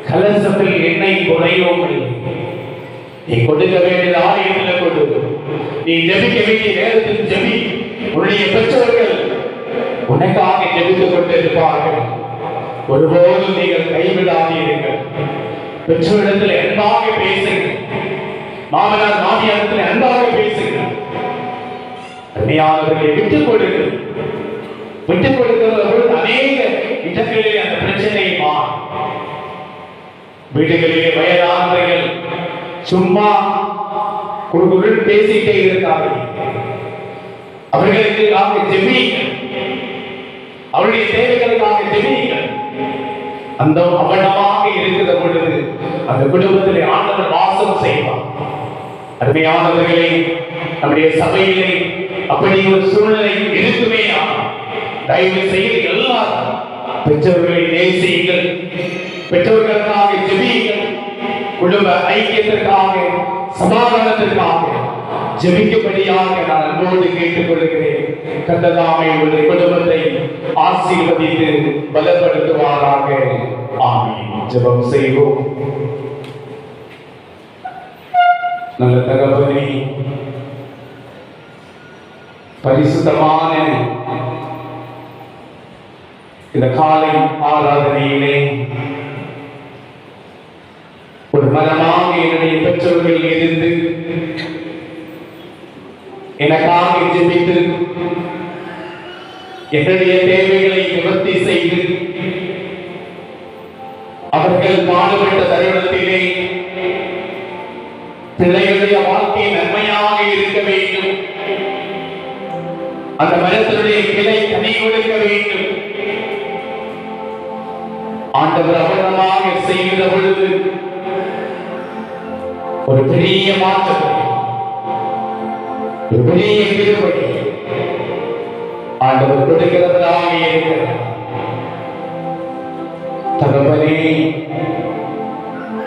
கலசத்தில் எண்ணெய் குறையவும் இல்லை. நீ கொடுக்க வேண்டிய ஆலயத்தில் கொடு. நீ ஜெபிக்க வேண்டிய நேரத்தில் ஜெபி. உன்னுடைய பெற்றோர்கள் உனக்காக ஜெபித்துக் கொண்டிருப்பார்கள். ஒருபோதும் நீங்கள் கைவிடாதீர்கள். பெற்றோரிடத்தில் அன்பாக பேசுங்கள். மாமனார் மாமியாரிடத்தில் அன்பாக பேசுங்கள். அருமையானவர்களை விட்டுக் கொடுங்கள். விட்டுக் கொடுக்கிறவர்கள் அநேக இடங்களிலே அந்த பிரச்சனை மாறும். வீடுகளிலே வயதானவர்கள் சும்மா குறுகுள் பேசிட்டே இருக்கார்கள். அவர்களுக்கு ஜெபியுங்கள். அவருடைய தேவைகளுக்காக ஜெபியுங்கள். அந்த அவனமாக இருக்கிற பொழுது அந்த குடும்பத்திலே ஆண்டவர் வாசம் செய்வார். அருமையானவர்களே, நம்முடைய சபையிலே அப்படி ஒரு சூழ்நிலை இருக்குமே, தயவு செய்து எல்லாரும் பெற்றோர்களை நேசியுங்கள். பெற்றோர்களுக்காக ஜெபியுங்கள். குடும்ப ஐக்கியத்திற்காக, சமாதானத்திற்காக ஜெபிக்கும்படியாக நான் அன்போடு கேட்டுக் கொள்கிறேன். கர்த்தர் உங்களுடைய குடும்பத்தை ஆசீர்வதித்து பலப்படுத்துவாராக. ஆமென். ஜெபம் செய்வோம். நல்ல தகப்பனே, பரிசுத்தமான இந்த காலை ஆராதனையிலே ஒரு மனமாக என்னுடைய பெற்றோர்கள் இருந்து எனக்காக ஜெபித்து என்னுடைய தேவைகளை நிவர்த்தி செய்து அவர்கள் பாடுபட்ட தருணத்திலே பிள்ளைகளுடைய வாழ்க்கை நன்மையாக இருக்க வேண்டும். அந்த மரத்தினுடைய கிளை கனி கொடுக்க வேண்டும். ஆண்டவர் அவனமாக செய்கிற பொழுது ஒரு பெரிய மாற்றத்தை, ஒரு பெரிய கிருபை ஆண்டவர் கொடுக்கிறவராக இருக்கிறார். தகவலே,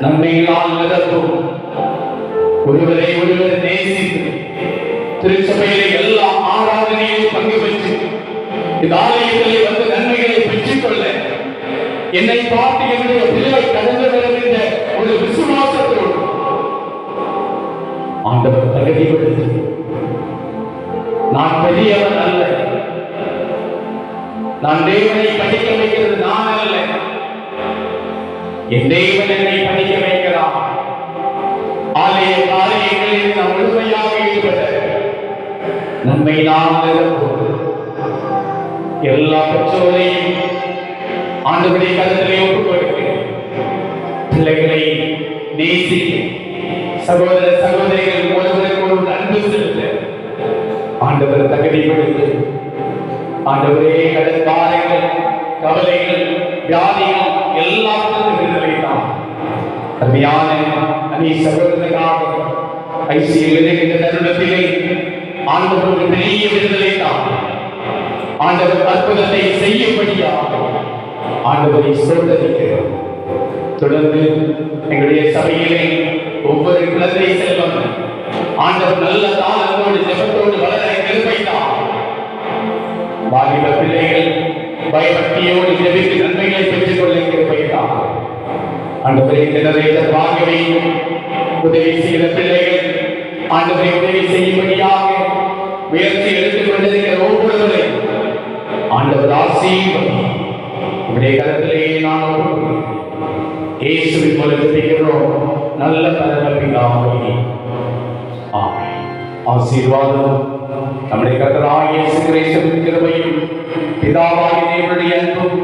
நன்மையினால் நிரப்பும் ஒருவரை ஒருவர் நேசித்து திருச்சபையிலே எல்லா ஆராதனையிலும் பங்கு பெற்று இந்த ஆலயத்திலே வந்து நன்மைகளை பெற்றுக் கொள்ள என்னை பார்த்து என்னுடைய பிள்ளை கடந்து வருகின்ற ஒரு விசுவாசத்தோடு ஆண்டவர் தகுதிப்படுத்தி, நான் பெரியவன் அல்ல, நான் தேவனை படிக்க வைக்கிறது நான் அல்ல, என் தேவன் என்னை படிக்க வைக்கிறான். ஆலய காரியங்களில் நாம் முழுமையாக ஈடுபட்ட நன்மை நாம் நிரப்பும் எல்லா பெற்றோரையும் ஆண்டவருடைய கருத்திலே ஒப்புக் கொடுக்கிறேன். பிள்ளைகளை நேசி, சகோதர சகோதரிகள் ஒருவருக்கு ஒருவர் அன்பு செலுத்த ஆண்டவர் தகுதிப்படுத்து. ஆண்டவரே, கடன் பாறைகள், கவலைகள், வியாதிகள் எல்லாத்திற்கும் விடுதலை தான். அருமையான அநீ சகோதரனுக்காக ஐசியில் இருக்கின்ற தருணத்திலே ஆண்டவர் ஒரு பெரிய விடுதலை தான். ஆண்டவர் அற்புதத்தை செய்யும்படியாக ஆண்டவரை சோதரிக்கிறோம். தொடர்ந்து எங்களுடைய சபையிலே ஒவ்வொரு குழந்தை செல்வம் ஆண்டவர் நல்ல தாளத்தோடு ஜெபத்தோடு வளர கிருபைதான். வாலிப பிள்ளைகள் பயபக்தியோடு ஜெபித்து நன்மைகளை பெற்றுக் கொள்ள கிருபைதான். ஆண்டவரை ஜெனரேட்டர் வாங்கவையும் உதவி செய்கிற பிள்ளைகள் ஆண்டவரை உதவி செய்யும்படியாக முயற்சி எடுத்துக் கொண்டிருக்கிற ஒவ்வொருவரை ஆண்டவர் ஆசீர்வதி. உடைய கருத்திலே நான் இயேசுவின் மூலம் ஜெபிக்கிறோம் நல்ல பரமபிதாவே. ஆமென். ஆசீர்வாதம் நம்முடைய கர்த்தராகிய இயேசு கிறிஸ்துவின் கிருபையும் பிதாவாகிய தேவனுடைய அன்பும்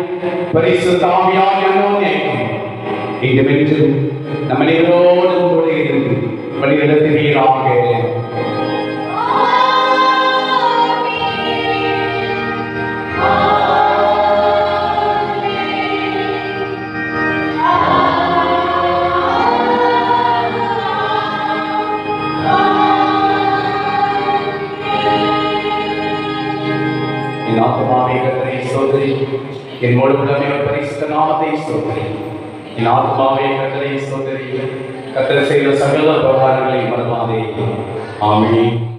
பரிசுத்த ஆவியாகிய அன்பிலும் இன்றுமென்றும் நம்ம அனைவரோடும் கூட இருந்து வழிநடத்துவீராக. என் ஆத்மாவே கர்த்தரை ஸ்தோத்திரி, என் முழு உள்ளமே பரிசுத்த நாமத்தை ஸ்தோத்திரி. என் ஆத்மாவே கர்த்தரை ஸ்தோத்திரி, கர்த்தர் செய்த சகல உபகாரங்களை மறவாதே. ஆமென்.